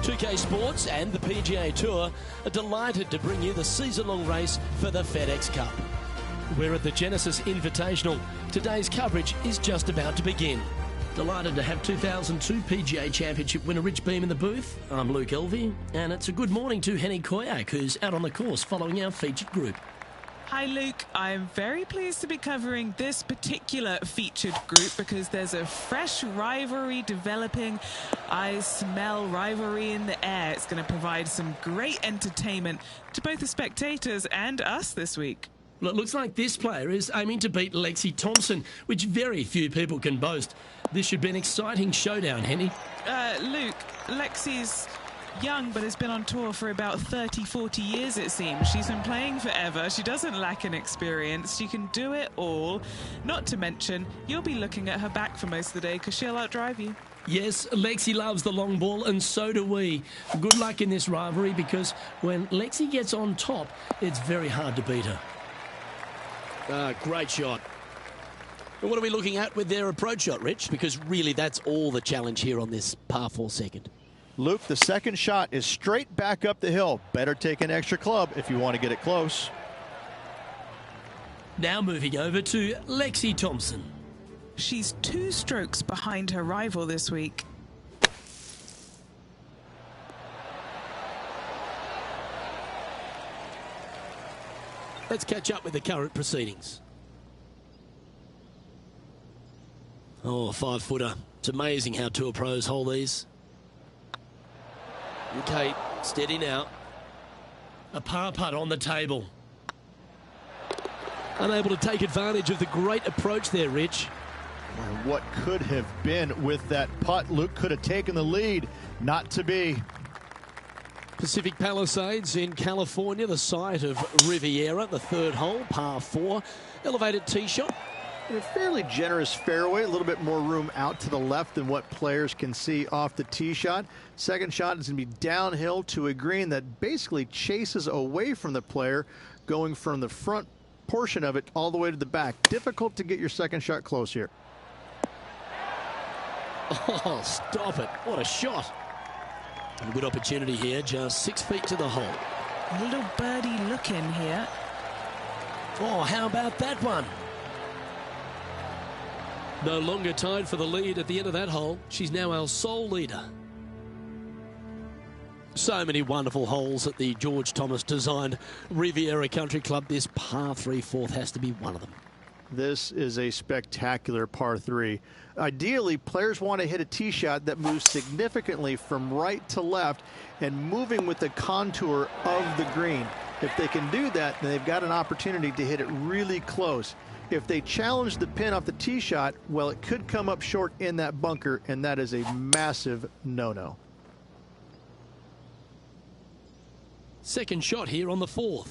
2K Sports and the PGA Tour are delighted to bring you the season-long race for the FedEx Cup. We're at the Genesis Invitational. Today's coverage is just about to begin. Delighted to have 2002 PGA Championship winner Rich Beem in the booth. I'm Luke Elvey, and it's a good morning to Henny Koyak, who's out on the course following our featured group. Hi Luke, I'm very pleased to be covering this particular featured group because there's a fresh rivalry developing. I smell rivalry in the air. It's going to provide some great entertainment to both the spectators and us this week. Well, it looks like this player is aiming to beat Lexi Thompson, which very few people can boast. This should be an exciting showdown, Henny. Luke, Lexi's young but has been on tour for about 30-40 years, it seems. She's been playing forever. She doesn't lack in experience. She can do it all. Not to mention, you'll be looking at her back for most of the day because she'll outdrive you. Yes, Lexi loves the long ball, and so do we. Good luck in this rivalry because when Lexi gets on top, it's very hard to beat her. Great shot. And what are we looking at with their approach shot, Rich? Because really that's all the challenge here on this par 4 second. Luke, the second shot is straight back up the hill. Better take an extra club if you want to get it close. Now moving over to Lexi Thompson. She's 2 strokes behind her rival this week. Let's catch up with the current proceedings. Oh, a 5-footer. It's amazing how tour pros hold these. Okay, steady now. A par putt on the table. Unable to take advantage of the great approach there, Rich. What could have been with that putt? Luke could have taken the lead. Not to be. Pacific Palisades in California, the site of Riviera, the third hole, par 4. Elevated tee shot. A fairly generous fairway, a little bit more room out to the left than what players can see off the tee shot. Second shot is going to be downhill to a green that basically chases away from the player, going from the front portion of it all the way to the back. Difficult to get your second shot close here. Oh, stop it. What a shot. A good opportunity here, just 6 feet to the hole. A little birdie look in here. Oh, how about that one? No longer tied for the lead at the end of that hole. She's now our sole leader. So many wonderful holes at the George Thomas designed Riviera Country Club. This par 3 fourth has to be one of them. This is a spectacular par 3. Ideally, players want to hit a tee shot that moves significantly from right to left and moving with the contour of the green. If they can do that, then they've got an opportunity to hit it really close. If they challenge the pin off the tee shot, well, it could come up short in that bunker, and that is a massive no-no. Second shot here on the 4th.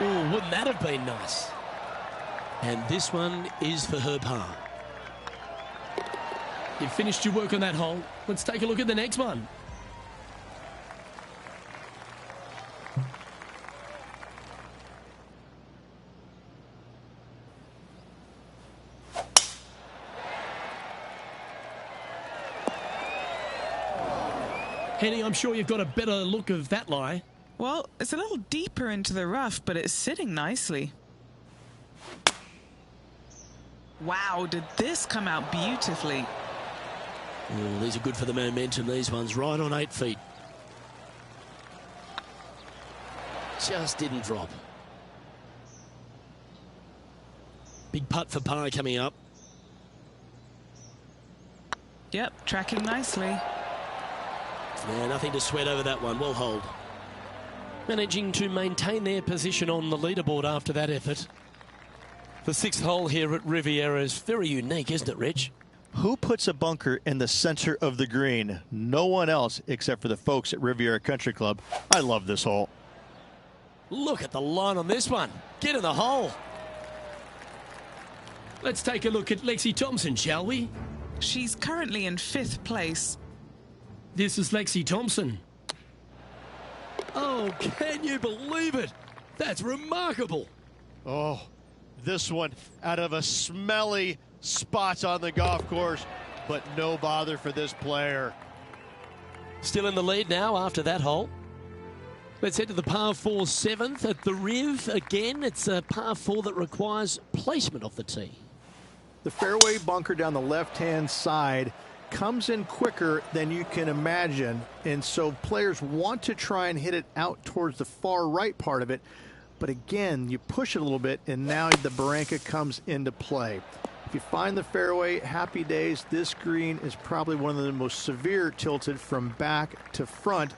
Oh, wouldn't that have been nice? And this one is for her par. You've finished your work on that hole. Let's take a look at the next one. Henny, I'm sure you've got a better look of that lie. Well, it's a little deeper into the rough, but it's sitting nicely. Wow, did this come out beautifully? Oh, these are good for the momentum, these ones. Right on 8 feet. Just didn't drop. Big putt for par coming up. Yep, tracking nicely. Yeah, nothing to sweat over that one. Well hold. Managing to maintain their position on the leaderboard after that effort. The 6th hole here at Riviera is very unique, isn't it, Rich? Who puts a bunker in the center of the green? No one else except for the folks at Riviera Country Club. I love this hole. Look at the line on this one. Get in the hole. Let's take a look at Lexi Thompson, shall we? She's currently in 5th place. This is Lexi Thompson. Oh, can you believe it? That's remarkable. Oh, this one out of a smelly spot on the golf course. but no bother for this player. Still in the lead now after that hole. Let's head to the par 4 7th at the Riv. Again, it's a par 4 that requires placement off the tee. The fairway bunker down the left-hand side comes in quicker than you can imagine, and so players want to try and hit it out towards the far right part of it, but again, you push it a little bit, and now the barranca comes into play. If you find the fairway, happy days. This green is probably one of the most severe tilted from back to front.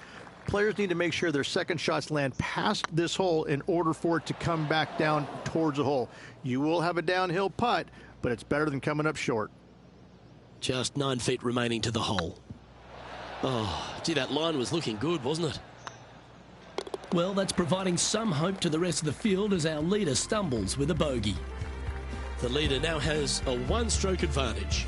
Players need to make sure their second shots land past this hole in order for it to come back down towards the hole. You will have a downhill putt, but it's better than coming up short. Just 9 feet remaining to the hole. Oh, gee, that line was looking good, wasn't it? Well, that's providing some hope to the rest of the field as our leader stumbles with a bogey. The leader now has a one-stroke advantage.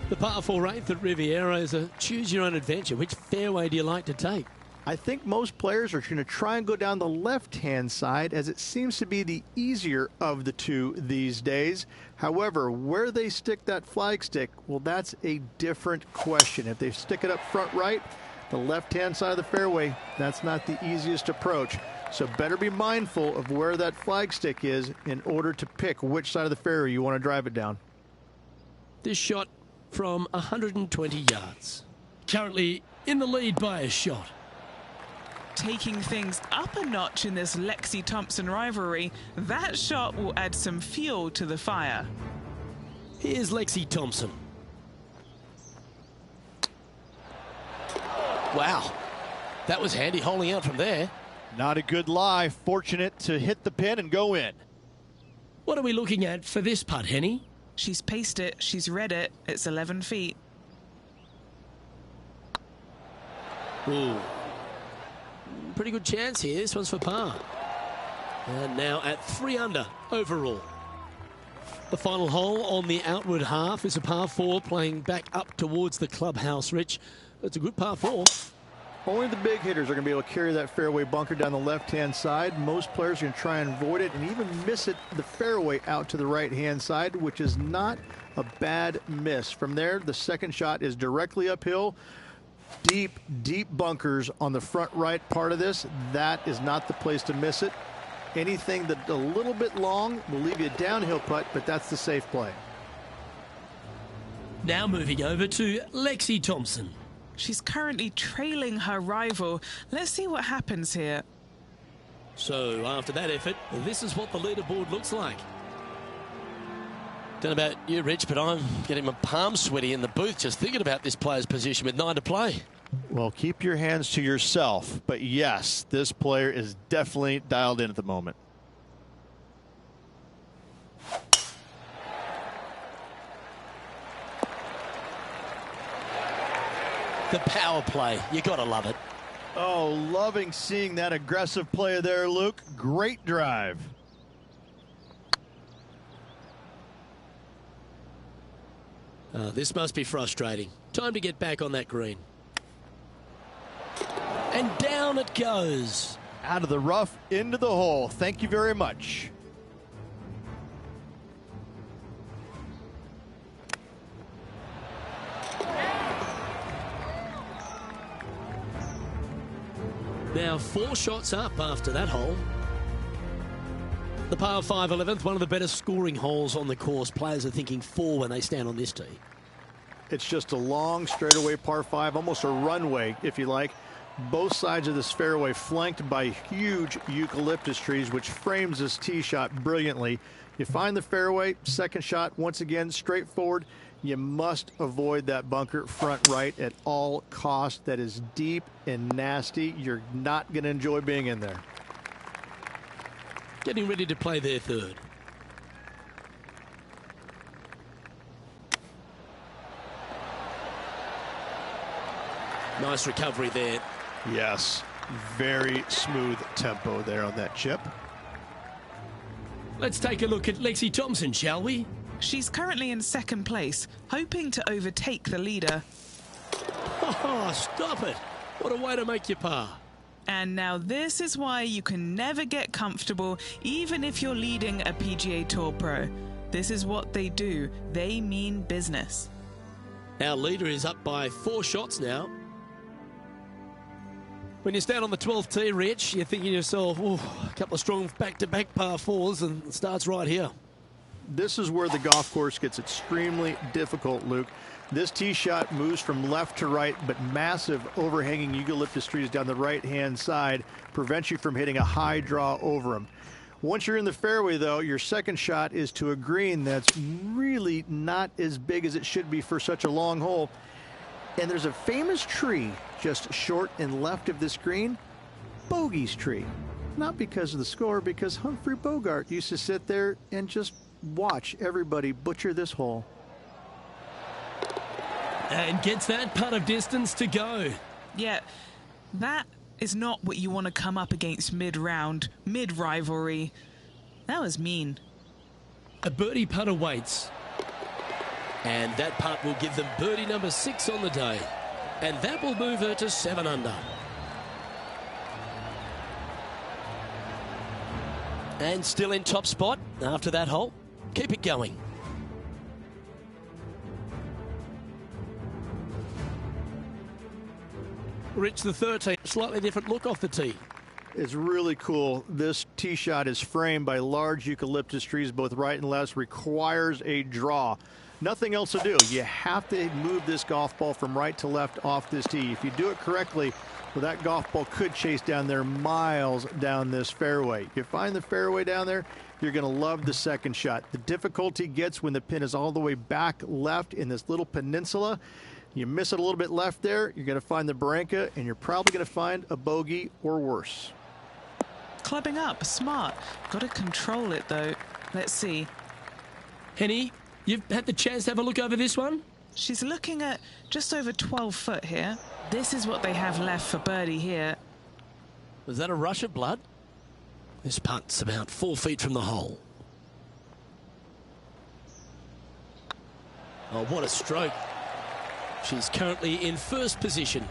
The par 4 8th at Riviera is a choose-your-own-adventure. Which fairway do you like to take? I think most players are going to try and go down the left-hand side, as it seems to be the easier of the two these days. However, where they stick that flag stick, well, that's a different question. If they stick it up front right, the left-hand side of the fairway, that's not the easiest approach. So better be mindful of where that flag stick is in order to pick which side of the fairway you want to drive it down. This shot from 120 yards. Currently in the lead by a shot. Taking things up a notch in this Lexi-Thompson rivalry, that shot will add some fuel to the fire. Here's Lexi Thompson. Wow, that was handy holding out from there. Not a good lie. Fortunate to hit the pin and go in. What are we looking at for this putt, Henny? She's paced it, she's read it, it's 11 feet. Ooh. Pretty good chance here. This one's for par. And now at 3 under overall. The final hole on the outward half is a par 4 playing back up towards the clubhouse, Rich. It's a good par 4. Only the big hitters are going to be able to carry that fairway bunker down the left-hand side. Most players are going to try and avoid it and even miss it the fairway out to the right-hand side, which is not a bad miss. From there, the second shot is directly uphill. Deep, deep bunkers on the front right part of this. That is not the place to miss it. Anything that's a little bit long will leave you a downhill putt, but that's the safe play. Now moving over to Lexi Thompson. She's currently trailing her rival. Let's see what happens here. So after that effort, this is what the leaderboard looks like. Don't know about you, Rich, but I'm getting my palms sweaty in the booth just thinking about this player's position with 9 to play. Well, keep your hands to yourself. But yes, this player is definitely dialed in at the moment. The power play, you gotta love it. Oh, loving seeing that aggressive play there, Luke. Great drive. This must be frustrating. Time to get back on that green. And down it goes. Out of the rough, into the hole. Thank you very much. Now 4 shots up after that hole. The par 5 11th, one of the better scoring holes on the course. Players are thinking 4 when they stand on this tee. It's just a long straightaway par 5, almost a runway, if you like. Both sides of this fairway flanked by huge eucalyptus trees, which frames this tee shot brilliantly. You find the fairway, second shot, once again, straightforward. You must avoid that bunker front right at all costs. That is deep and nasty. You're not going to enjoy being in there. Getting ready to play their third. Nice recovery there. Yes, very smooth tempo there on that chip. Let's take a look at Lexi Thompson, shall we? She's currently in second place, hoping to overtake the leader. Oh, stop it. What a way to make your par. And now this is why you can never get comfortable, even if you're leading a PGA Tour pro. This is what they do. They mean business. Our leader is up by 4 shots now. When you stand on the 12th tee, Rich, you're thinking to yourself, oh, a couple of strong back-to-back par 4s, and it starts right here. This is where the golf course gets extremely difficult, Luke. This tee shot moves from left to right, but massive overhanging eucalyptus trees down the right-hand side prevents you from hitting a high draw over them. Once you're in the fairway, though, your second shot is to a green that's really not as big as it should be for such a long hole. And there's a famous tree just short and left of this green, Bogey's tree. Not because of the score, because Humphrey Bogart used to sit there and just watch everybody butcher this hole. And gets that putt of distance to go. Yeah, that is not what you want to come up against mid-round, mid-rivalry. That was mean. A birdie putt awaits. And that putt will give them birdie number 6 on the day. And that will move her to 7 under. And still in top spot after that hole. Keep it going. Rich, the 13, slightly different look off the tee. It's really cool. This tee shot is framed by large eucalyptus trees, both right and left, requires a draw. Nothing else to do. You have to move this golf ball from right to left off this tee. If you do it correctly, well, that golf ball could chase down there miles down this fairway. You find the fairway down there, you're going to love the second shot. The difficulty gets when the pin is all the way back left in this little peninsula. You miss it a little bit left there, you're going to find the barranca, and you're probably going to find a bogey or worse. Clubbing up, smart. Got to control it, though. Let's see. Henny, you've had the chance to have a look over this one? She's looking at just over 12 foot here. This is what they have left for birdie here. Was that a rush of blood? This putt's about 4 feet from the hole. Oh, what a stroke. She's currently in first position.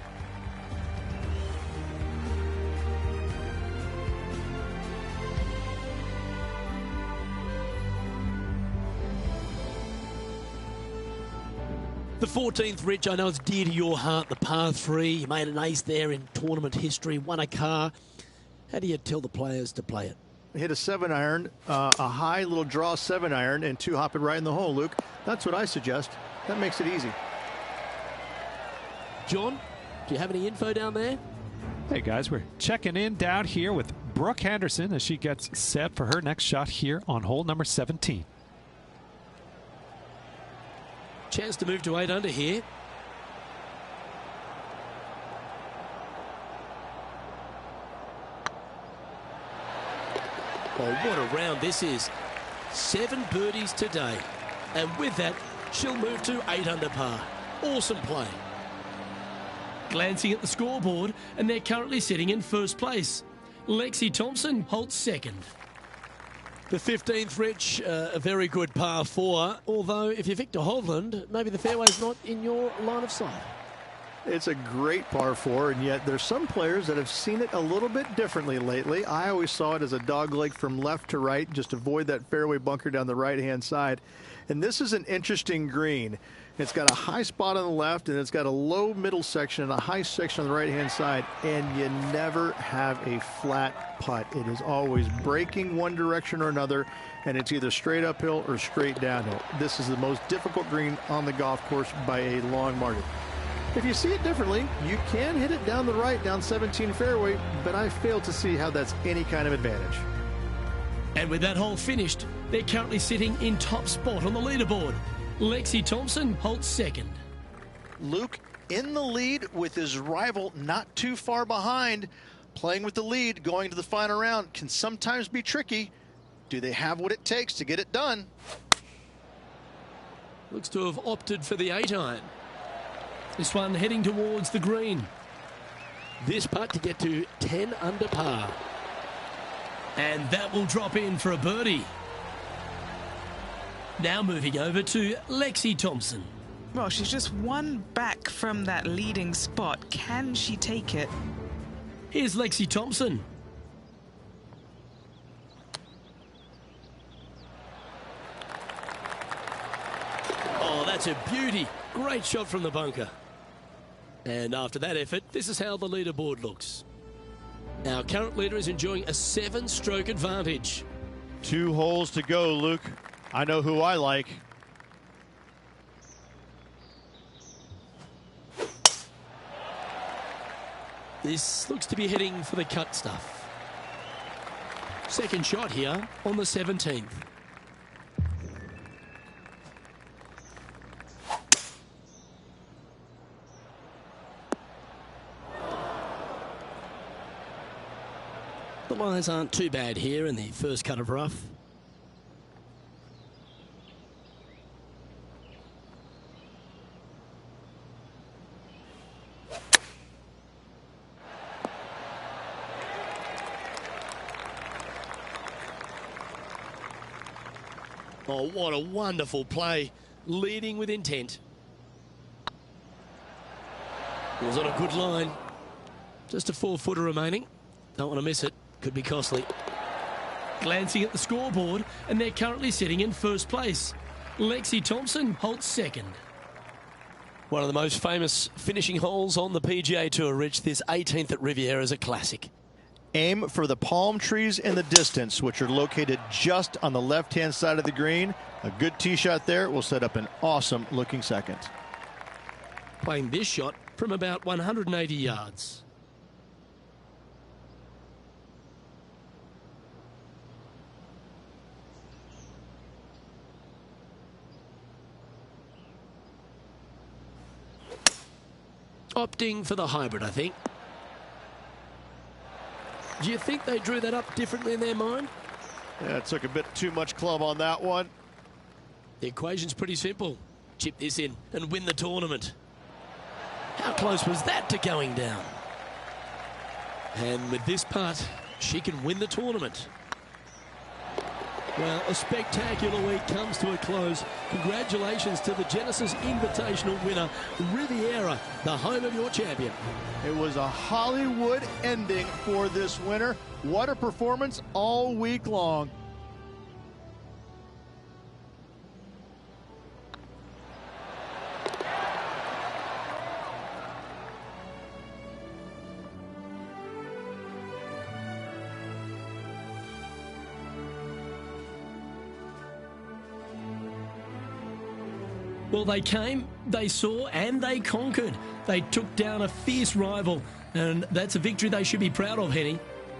The 14th, Rich, I know it's dear to your heart, the par 3. You made an ace there in tournament history, won a car. How do you tell the players to play it? Hit a 7-iron, a high little draw 7-iron, and 2 hop it right in the hole, Luke. That's what I suggest. That makes it easy. John, do you have any info down there? Hey guys, we're checking in down here with Brooke Henderson as she gets set for her next shot here on hole number 17. Chance to move to 8 under here. Oh, what a round this is. 7 birdies today. And with that, she'll move to 8 under par. Awesome play. Glancing at the scoreboard, and they're currently sitting in first place. Lexi Thompson holds second. The 15th, Rich, a very good par 4. Although, if you're Victor Hovland, maybe the fairway's not in your line of sight. It's a great par 4, and yet there's some players that have seen it a little bit differently lately. I always saw it as a dogleg from left to right, just avoid that fairway bunker down the right-hand side. And this is an interesting green. It's got a high spot on the left, and it's got a low middle section and a high section on the right-hand side, and you never have a flat putt. It is always breaking one direction or another, and it's either straight uphill or straight downhill. This is the most difficult green on the golf course by a long margin. If you see it differently, you can hit it down the right, down 17 fairway, but I fail to see how that's any kind of advantage. And with that hole finished, they're currently sitting in top spot on the leaderboard. Lexi Thompson holds second. Luke in the lead with his rival not too far behind. Playing with the lead, going to the final round can sometimes be tricky. Do they have what it takes to get it done? Looks to have opted for the 8-iron. This one heading towards the green. This putt to get to 10 under par. And that will drop in for a birdie. Now moving over to Lexi Thompson. Well, she's just one back from that leading spot. Can she take it? Here's Lexi Thompson. Oh, that's a beauty. Great shot from the bunker. And after that effort, this is how the leaderboard looks. Our current leader is enjoying a 7-stroke advantage. 2 holes to go, Luke. I know who I like. This looks to be heading for the cut stuff. Second shot here on the 17th. The lines aren't too bad here in the first cut of rough. Oh, what a wonderful play, leading with intent. It was on a good line. Just a 4-footer remaining. Don't want to miss it. Could be costly. Glancing at the scoreboard, and they're currently sitting in first place. Lexi Thompson holds second. One of the most famous finishing holes on the PGA Tour, Rich. This 18th at Riviera is a classic. Aim for the palm trees in the distance, which are located just on the left-hand side of the green. A good tee shot there will set up an awesome-looking second. Playing this shot from about 180 yards. Opting for the hybrid, I think. Do you think they drew that up differently in their mind? Yeah, it took a bit too much club on that one. The equation's pretty simple. Chip this in and win the tournament. How close was that to going down? And with this putt, she can win the tournament. Well, a spectacular week comes to a close. Congratulations to the Genesis Invitational winner, Riviera, the home of your champion. It was a Hollywood ending for this winner. What a performance all week long. Well, they came, they saw, and they conquered. They took down a fierce rival, and that's a victory they should be proud of, Henny.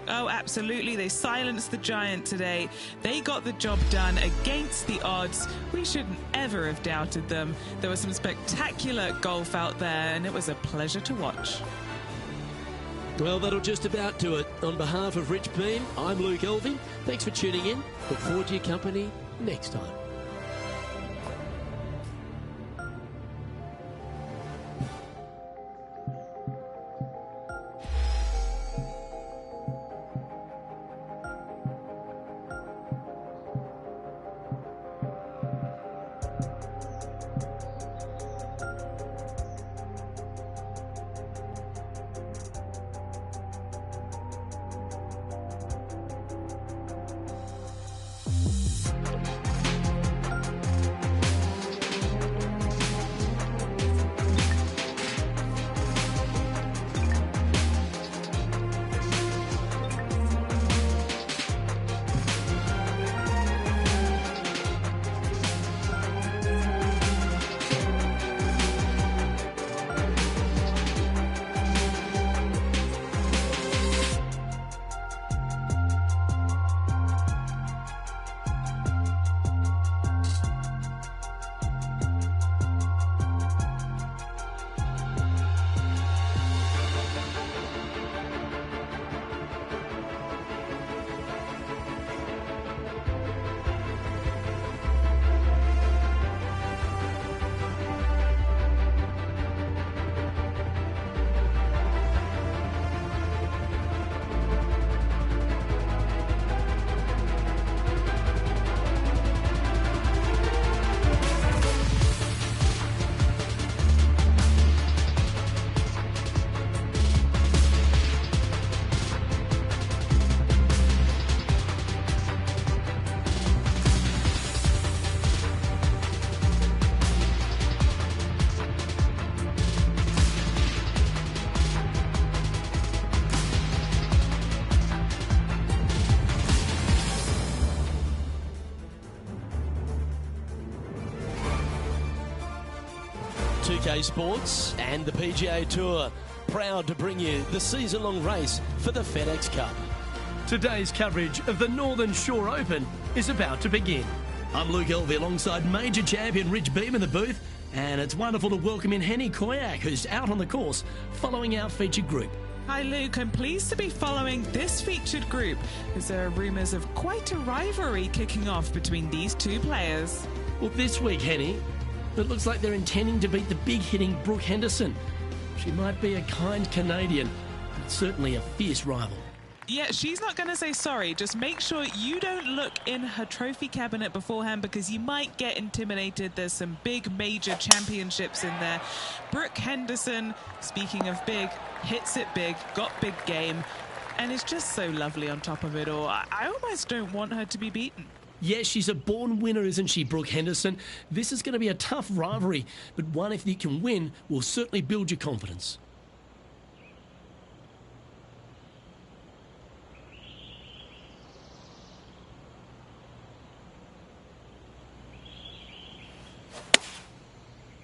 Oh, absolutely. They silenced the giant today. They got the job done against the odds. We shouldn't ever have doubted them. There was some spectacular golf out there, and it was a pleasure to watch. Well, that'll just about do it. On behalf of Rich Beam, I'm Luke Elving. Thanks for tuning in. Look forward to your company next time. 2K Sports and the PGA Tour, proud to bring you the season-long race for the FedEx Cup. Today's coverage of the Northern Shore Open is about to begin. I'm Luke Elvey alongside major champion Rich Beam in the booth, and it's wonderful to welcome in Henny Koyak, who's out on the course following our featured group. Hi Luke, I'm pleased to be following this featured group as there are rumours of quite a rivalry kicking off between these two players. Well, this week, Henny, it looks like they're intending to beat the big-hitting Brooke Henderson. She might be a kind Canadian, but certainly a fierce rival. Yeah, she's not going to say sorry. Just make sure you don't look in her trophy cabinet beforehand because you might get intimidated. There's some big major championships in there. Brooke Henderson, speaking of big, hits it big, got big game, and is just so lovely on top of it all. I almost don't want her to be beaten. Yes, she's a born winner, isn't she, Brooke Henderson? This is going to be a tough rivalry, but one if you can win will certainly build your confidence.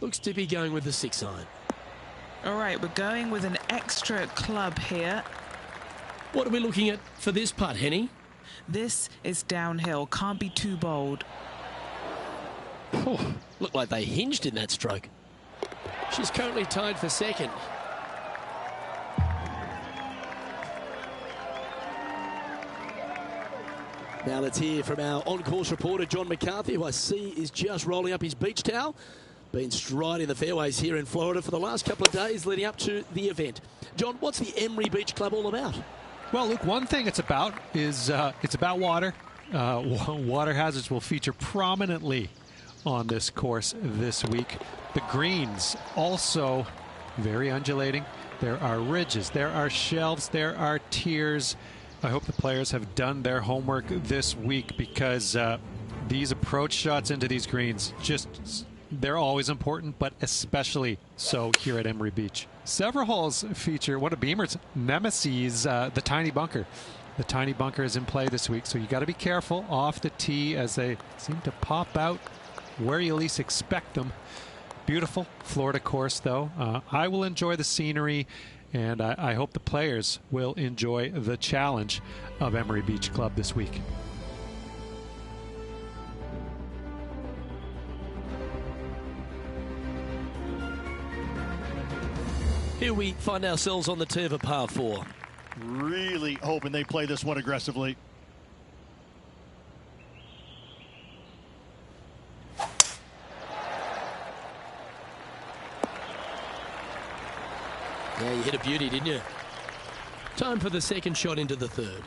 Looks to be going with the 6-iron. All right, we're going with an extra club here. What are we looking at for this putt, Henny? This is downhill, can't be too bold. Oh, looked like they hinged in that stroke. She's currently tied for second. Now let's hear from our on-course reporter, John McCarthy, who I see is just rolling up his beach towel. Been striding the fairways here in Florida for the last couple of days leading up to the event. John, what's the Emery Beach Club all about? Well, Luke, one thing it's about is it's about water. Water hazards will feature prominently on this course this week. The greens also very undulating. There are ridges, there are shelves, there are tiers. I hope the players have done their homework this week because these approach shots into these greens they're always important, but especially so here at Emery Beach. Several holes feature one of Beamer's nemesis, the tiny bunker. The tiny bunker is in play this week, so you got to be careful off the tee as they seem to pop out where you least expect them. Beautiful Florida course, though. I will enjoy the scenery, and I hope the players will enjoy the challenge of Emery Beach Club this week. Here we find ourselves on the tee of a par 4. Really hoping they play this one aggressively. Yeah, you hit a beauty, didn't you? Time for the second shot into the third.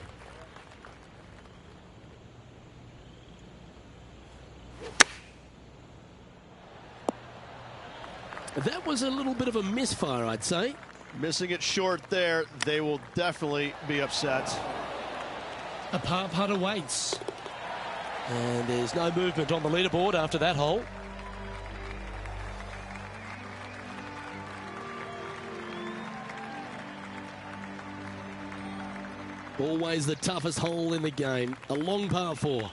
That was a little bit of a misfire, I'd say. Missing it short there. They will definitely be upset. A par putt awaits. And there's no movement on the leaderboard after that hole. Always the toughest hole in the game. A long par 4.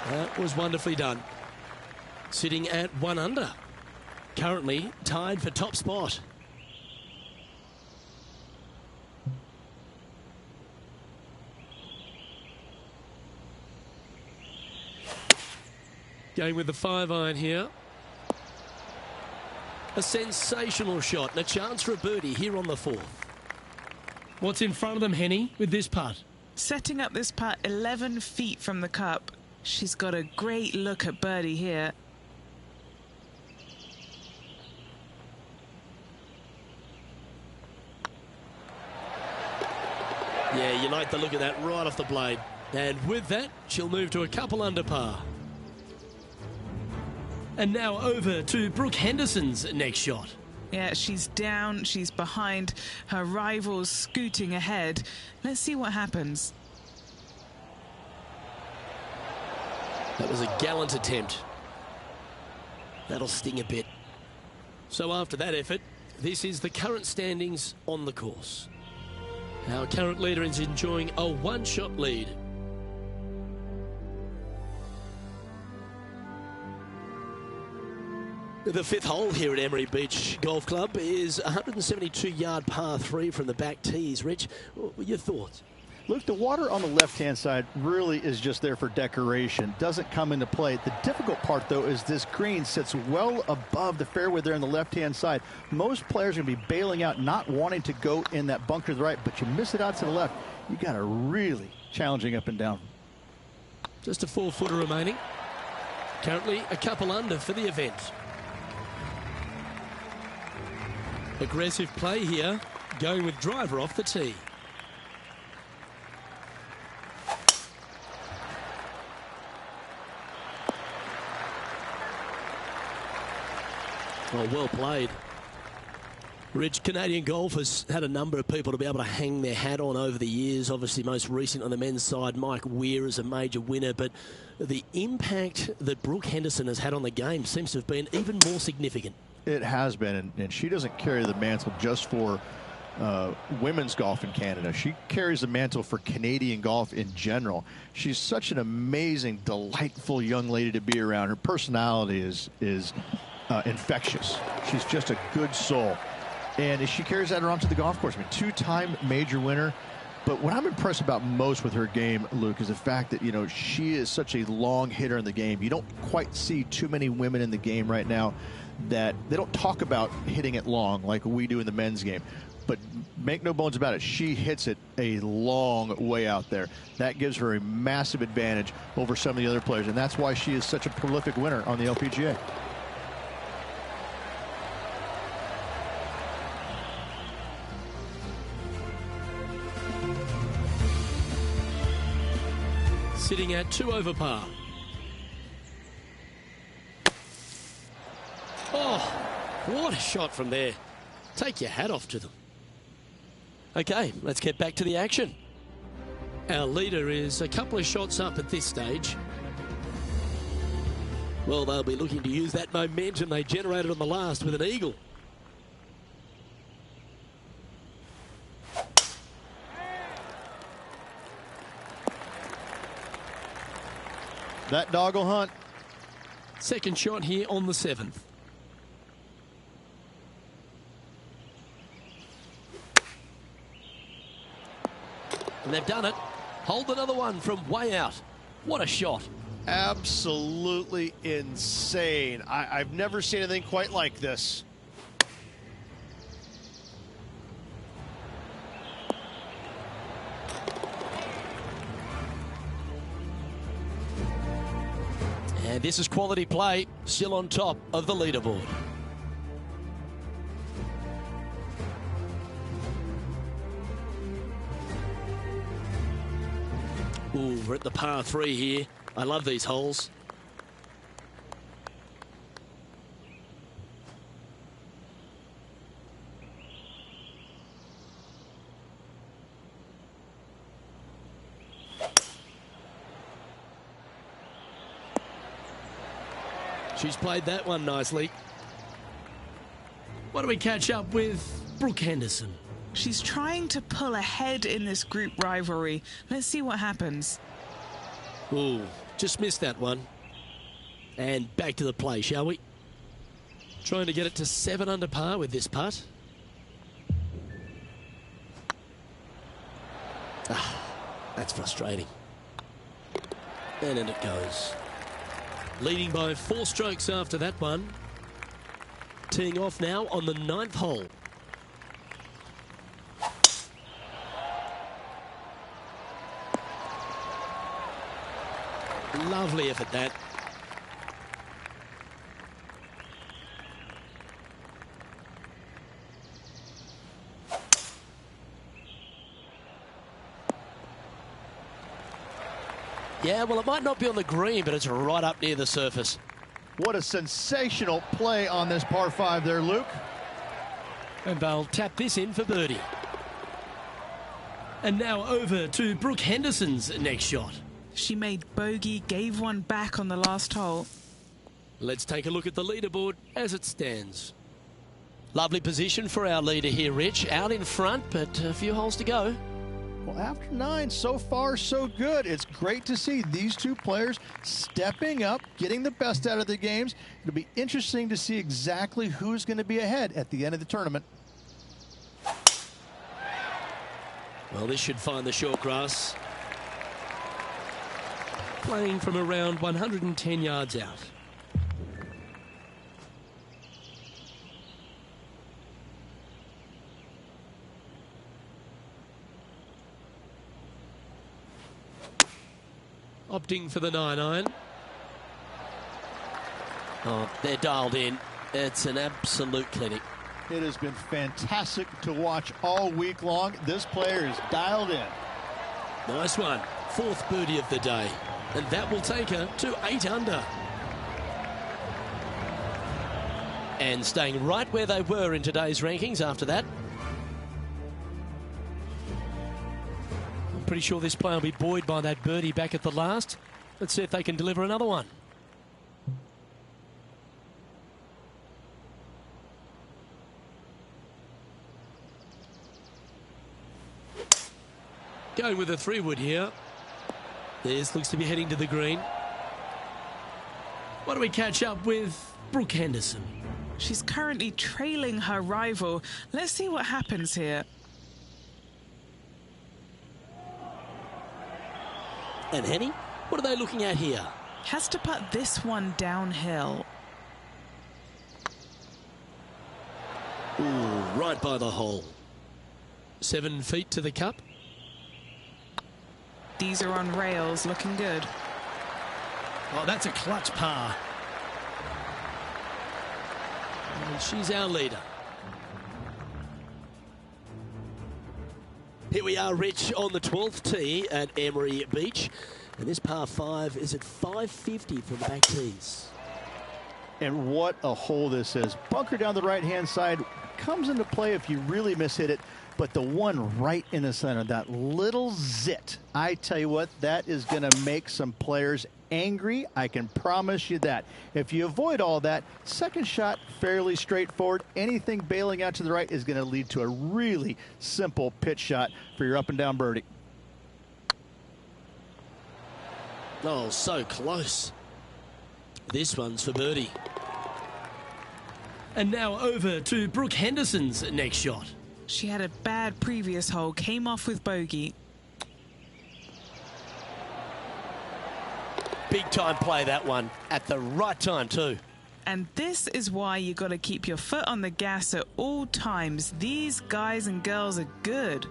That was wonderfully done. Sitting at 1 under. Currently tied for top spot. Going with the 5-iron here. A sensational shot and a chance for a birdie here on the 4th. What's in front of them, Henny, with this putt? Setting up this putt 11 feet from the cup. She's got a great look at birdie here. Yeah, you like the look of that right off the blade. And with that, she'll move to a couple under par. And now over to Brooke Henderson's next shot. Yeah, she's down, she's behind, her rivals scooting ahead. Let's see what happens. That was a gallant attempt. That'll sting a bit. So after that effort, this is the current standings on the course. Our current leader is enjoying a one-shot lead. The fifth hole here at Emery Beach Golf Club is a 172-yard par 3 from the back tees. Rich, your thoughts? Look, the water on the left-hand side really is just there for decoration. Doesn't come into play. The difficult part, though, is this green sits well above the fairway there on the left-hand side. Most players are going to be bailing out, not wanting to go in that bunker to the right, but you miss it out to the left. You got a really challenging up and down. Just a 4-footer remaining. Currently a couple under for the event. Aggressive play here, going with driver off the tee. Well played. Rich, Canadian golf has had a number of people to be able to hang their hat on over the years. Obviously, most recent on the men's side, Mike Weir is a major winner. But the impact that Brooke Henderson has had on the game seems to have been even more significant. It has been, and she doesn't carry the mantle just for women's golf in Canada. She carries the mantle for Canadian golf in general. She's such an amazing, delightful young lady to be around. Her personality is infectious. She's just a good soul. And she carries that around to the golf course. I mean, two-time major winner. But what I'm impressed about most with her game, Luke, is the fact that, you know, she is such a long hitter in the game. You don't quite see too many women in the game right now that they don't talk about hitting it long like we do in the men's game. But make no bones about it, she hits it a long way out there. That gives her a massive advantage over some of the other players, and that's why she is such a prolific winner on the LPGA. Sitting at 2 over par. Oh, what a shot from there. Take your hat off to them. Okay, let's get back to the action. Our leader is a couple of shots up at this stage. Well, they'll be looking to use that momentum they generated on the last with an eagle. That dog will hunt. Second shot here on the 7th. And they've done it. Hold another one from way out. What a shot. Absolutely insane. I've never seen anything quite like this. And this is quality play, still on top of the leaderboard. Ooh, we're at the par 3 here. I love these holes. She's played that one nicely. Why don't we catch up with Brooke Henderson? She's trying to pull ahead in this group rivalry. Let's see what happens. Ooh, just missed that one. And back to the play, shall we? Trying to get it to 7 under par with this putt. Ah, that's frustrating. And in it goes. Leading by 4 strokes after that one. Teeing off now on the 9th hole. Lovely effort, that. Yeah, well, it might not be on the green, but it's right up near the surface. What a sensational play on this par 5 there, Luke. And they'll tap this in for birdie. And now over to Brooke Henderson's next shot. She made bogey, gave one back on the last hole. Let's take a look at the leaderboard as it stands. Lovely position for our leader here, Rich. Out in front, but a few holes to go. Well, after 9, so far so good. It's great to see these two players stepping up, getting the best out of the games. It'll be interesting to see exactly who's going to be ahead at the end of the tournament. Well, this should find the short grass. Playing from around 110 yards out. Opting for the 9-iron. Oh, they're dialed in. It's an absolute clinic. It has been fantastic to watch all week long. This player is dialed in. Nice one. 4th birdie of the day. And that will take her to 8 under. And staying right where they were in today's rankings after that. I'm pretty sure this player will be buoyed by that birdie back at the last. Let's see if they can deliver another one. Going with a 3-wood here. This looks to be heading to the green. Why don't we catch up with Brooke Henderson? She's currently trailing her rival. Let's see what happens here. And Henny, what are they looking at here? Has to put this one downhill. Ooh, right by the hole. 7 feet to the cup. These are on rails, looking good. Oh, that's a clutch par. And she's our leader. Here we are, Rich, on the 12th tee at Emery Beach. And this par 5 is at 550 from the back tees. And what a hole this is. Bunker down the right-hand side comes into play if you really mishit it. But the one right in the center, that little zit, I tell you what, that is going to make some players angry. I can promise you that. If you avoid all that, second shot, fairly straightforward. Anything bailing out to the right is going to lead to a really simple pitch shot for your up and down birdie. Oh, so close. This one's for birdie. And now over to Brooke Henderson's next shot. She had a bad previous hole, came off with bogey. Big time play, that one, at the right time too. And this is why you got to keep your foot on the gas at all times. These guys and girls are good.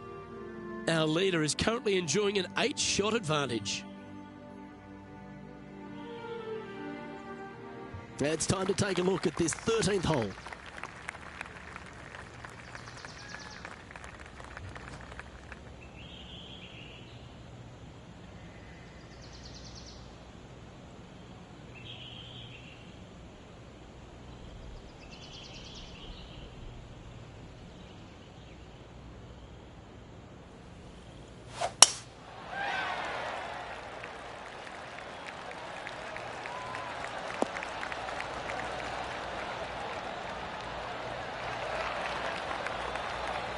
Our leader is currently enjoying an 8-shot advantage. It's time to take a look at this 13th hole.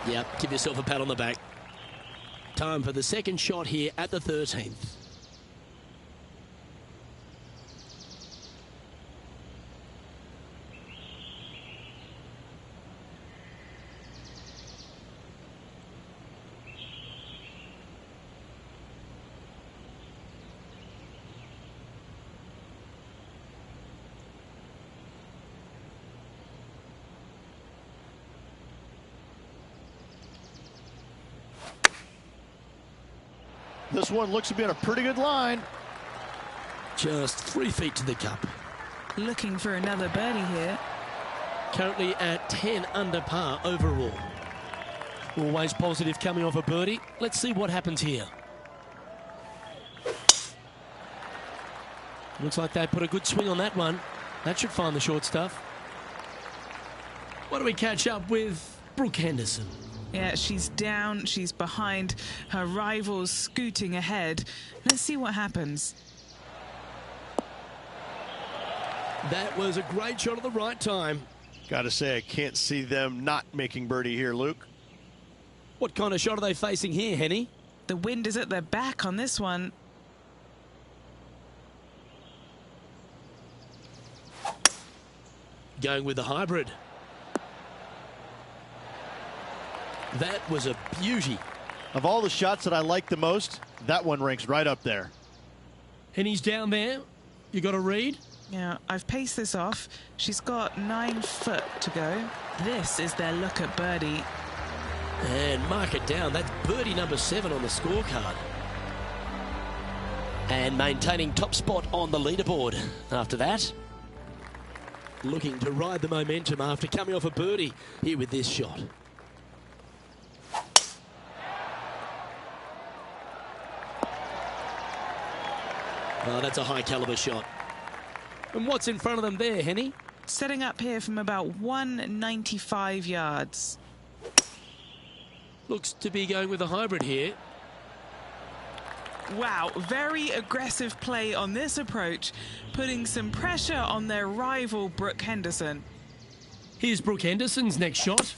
Yep, give yourself a pat on the back. Time for the second shot here at the 13th. This one looks to be on a pretty good line. Just 3 feet to the cup. Looking for another birdie here. Currently at 10 under par overall. Always positive coming off a birdie. Let's see what happens here. Looks like they put a good swing on that one. That should find the short stuff. Why don't we catch up with Brooke Henderson? Yeah, she's down, she's behind, her rivals scooting ahead. Let's see what happens. That was a great shot at the right time. Gotta say, I can't see them not making birdie here, Luke. What kind of shot are they facing here, Henny? The wind is at their back on this one. Going with the hybrid. That was a beauty. Of all the shots that I like the most, that one ranks right up there. Henny's down there. You got a read? Yeah, I've paced this off. She's got 9 foot to go. This is their look at birdie. And mark it down. That's birdie number 7 on the scorecard. And maintaining top spot on the leaderboard after that. Looking to ride the momentum after coming off a birdie here with this shot. Oh, that's a high caliber shot. And what's in front of them there, Henny? Setting up here from about 195 yards. Looks to be going with a hybrid here. Wow, very aggressive play on this approach, putting some pressure on their rival, Brooke Henderson. Here's Brooke Henderson's next shot.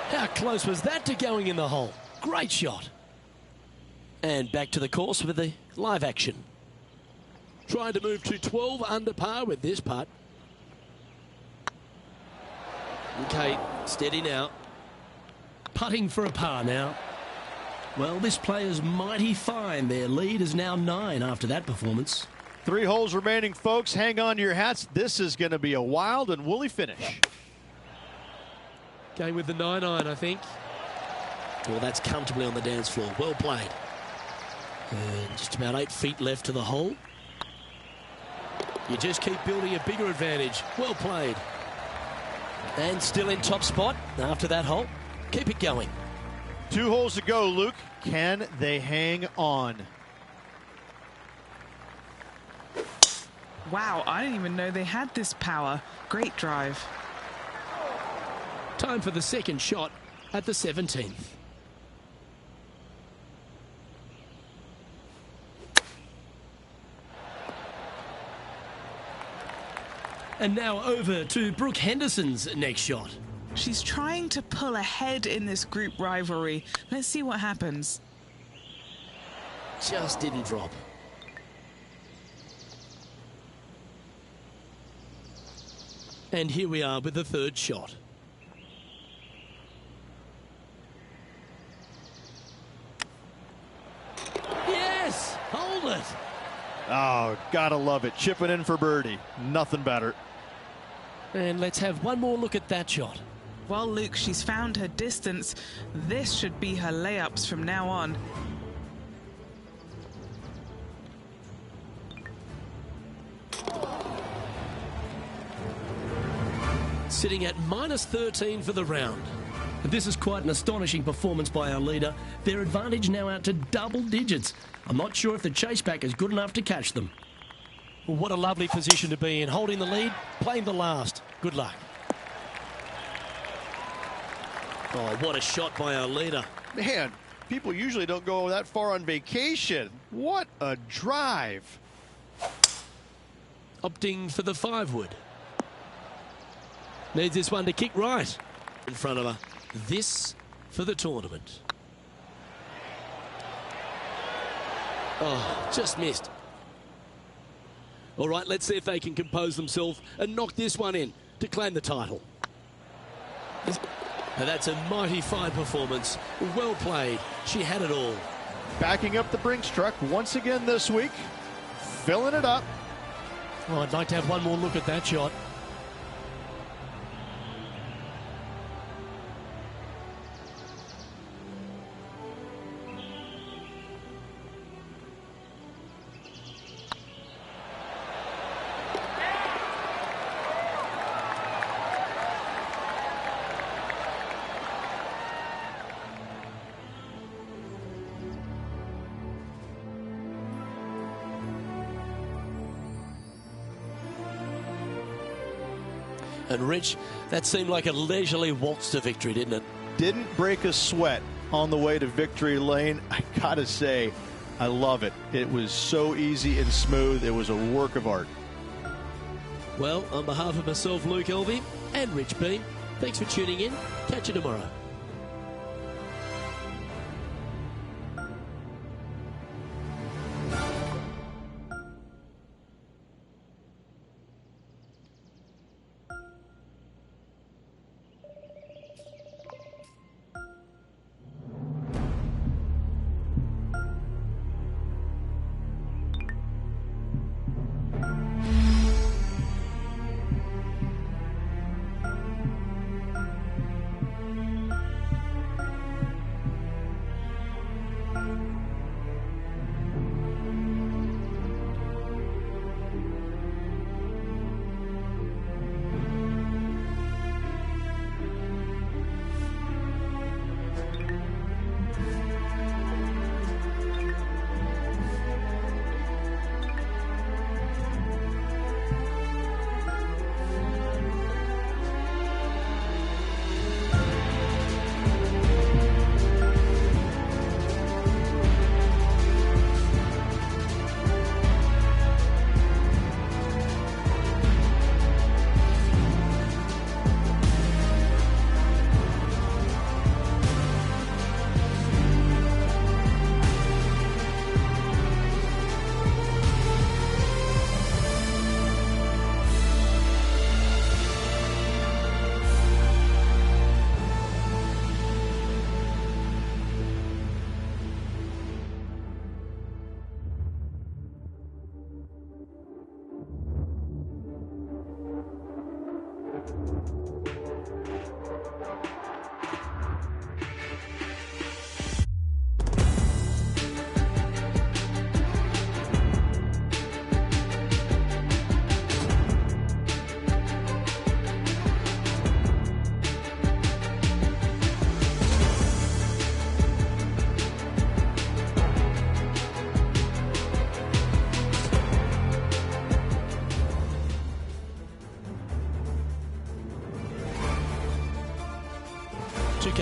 How close was that to going in the hole? Great shot. And back to the course with the live action. Trying to move to 12 under par with this putt. Okay, steady now. Putting for a par now. Well, this player's mighty fine. Their lead is now 9 after that performance. 3 holes remaining, folks. Hang on to your hats. This is going to be a wild and woolly finish. Going with the 9-iron, I think. Well, that's comfortably on the dance floor. Well played. And just about 8 feet left to the hole. You just keep building a bigger advantage. Well played. And still in top spot after that hole. Keep it going. 2 holes to go, Luke. Can they hang on? Wow, I didn't even know they had this power. Great drive. Time for the second shot at the 17th. And now over to Brooke Henderson's next shot. She's trying to pull ahead in this group rivalry. Let's see what happens. Just didn't drop. And here we are with the third shot. Yes! Hold it! Oh, gotta love it. Chipping in for birdie. Nothing better. And let's have one more look at that shot. Well, Luke, she's found her distance. This should be her layups from now on. Sitting at -13 for the round. This is quite an astonishing performance by our leader. Their advantage now out to double digits. I'm not sure if the chase back is good enough to catch them. Well, what a lovely position to be in. Holding the lead, playing the last. Good luck. Oh, what a shot by our leader. Man, people usually don't go that far on vacation. What a drive. Opting for the 5-wood. Needs this one to kick right in front of her. This for the tournament. Oh, just missed. All right, let's see if they can compose themselves and knock this one in to claim the title. Now that's a mighty fine performance. Well played. She had it all. Backing up the Brinks truck once again this week. Filling it up. Oh, I'd like to have one more look at that shot. And Rich, that seemed like a leisurely waltz to victory, didn't it? Didn't break a sweat on the way to victory lane. I gotta say, I love it. It was so easy and smooth. It was a work of art. Well, on behalf of myself, Luke Elvey, and Rich Beam, thanks for tuning in. Catch you tomorrow.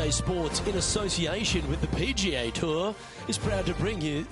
PGA Sports, in association with the PGA Tour, is proud to bring you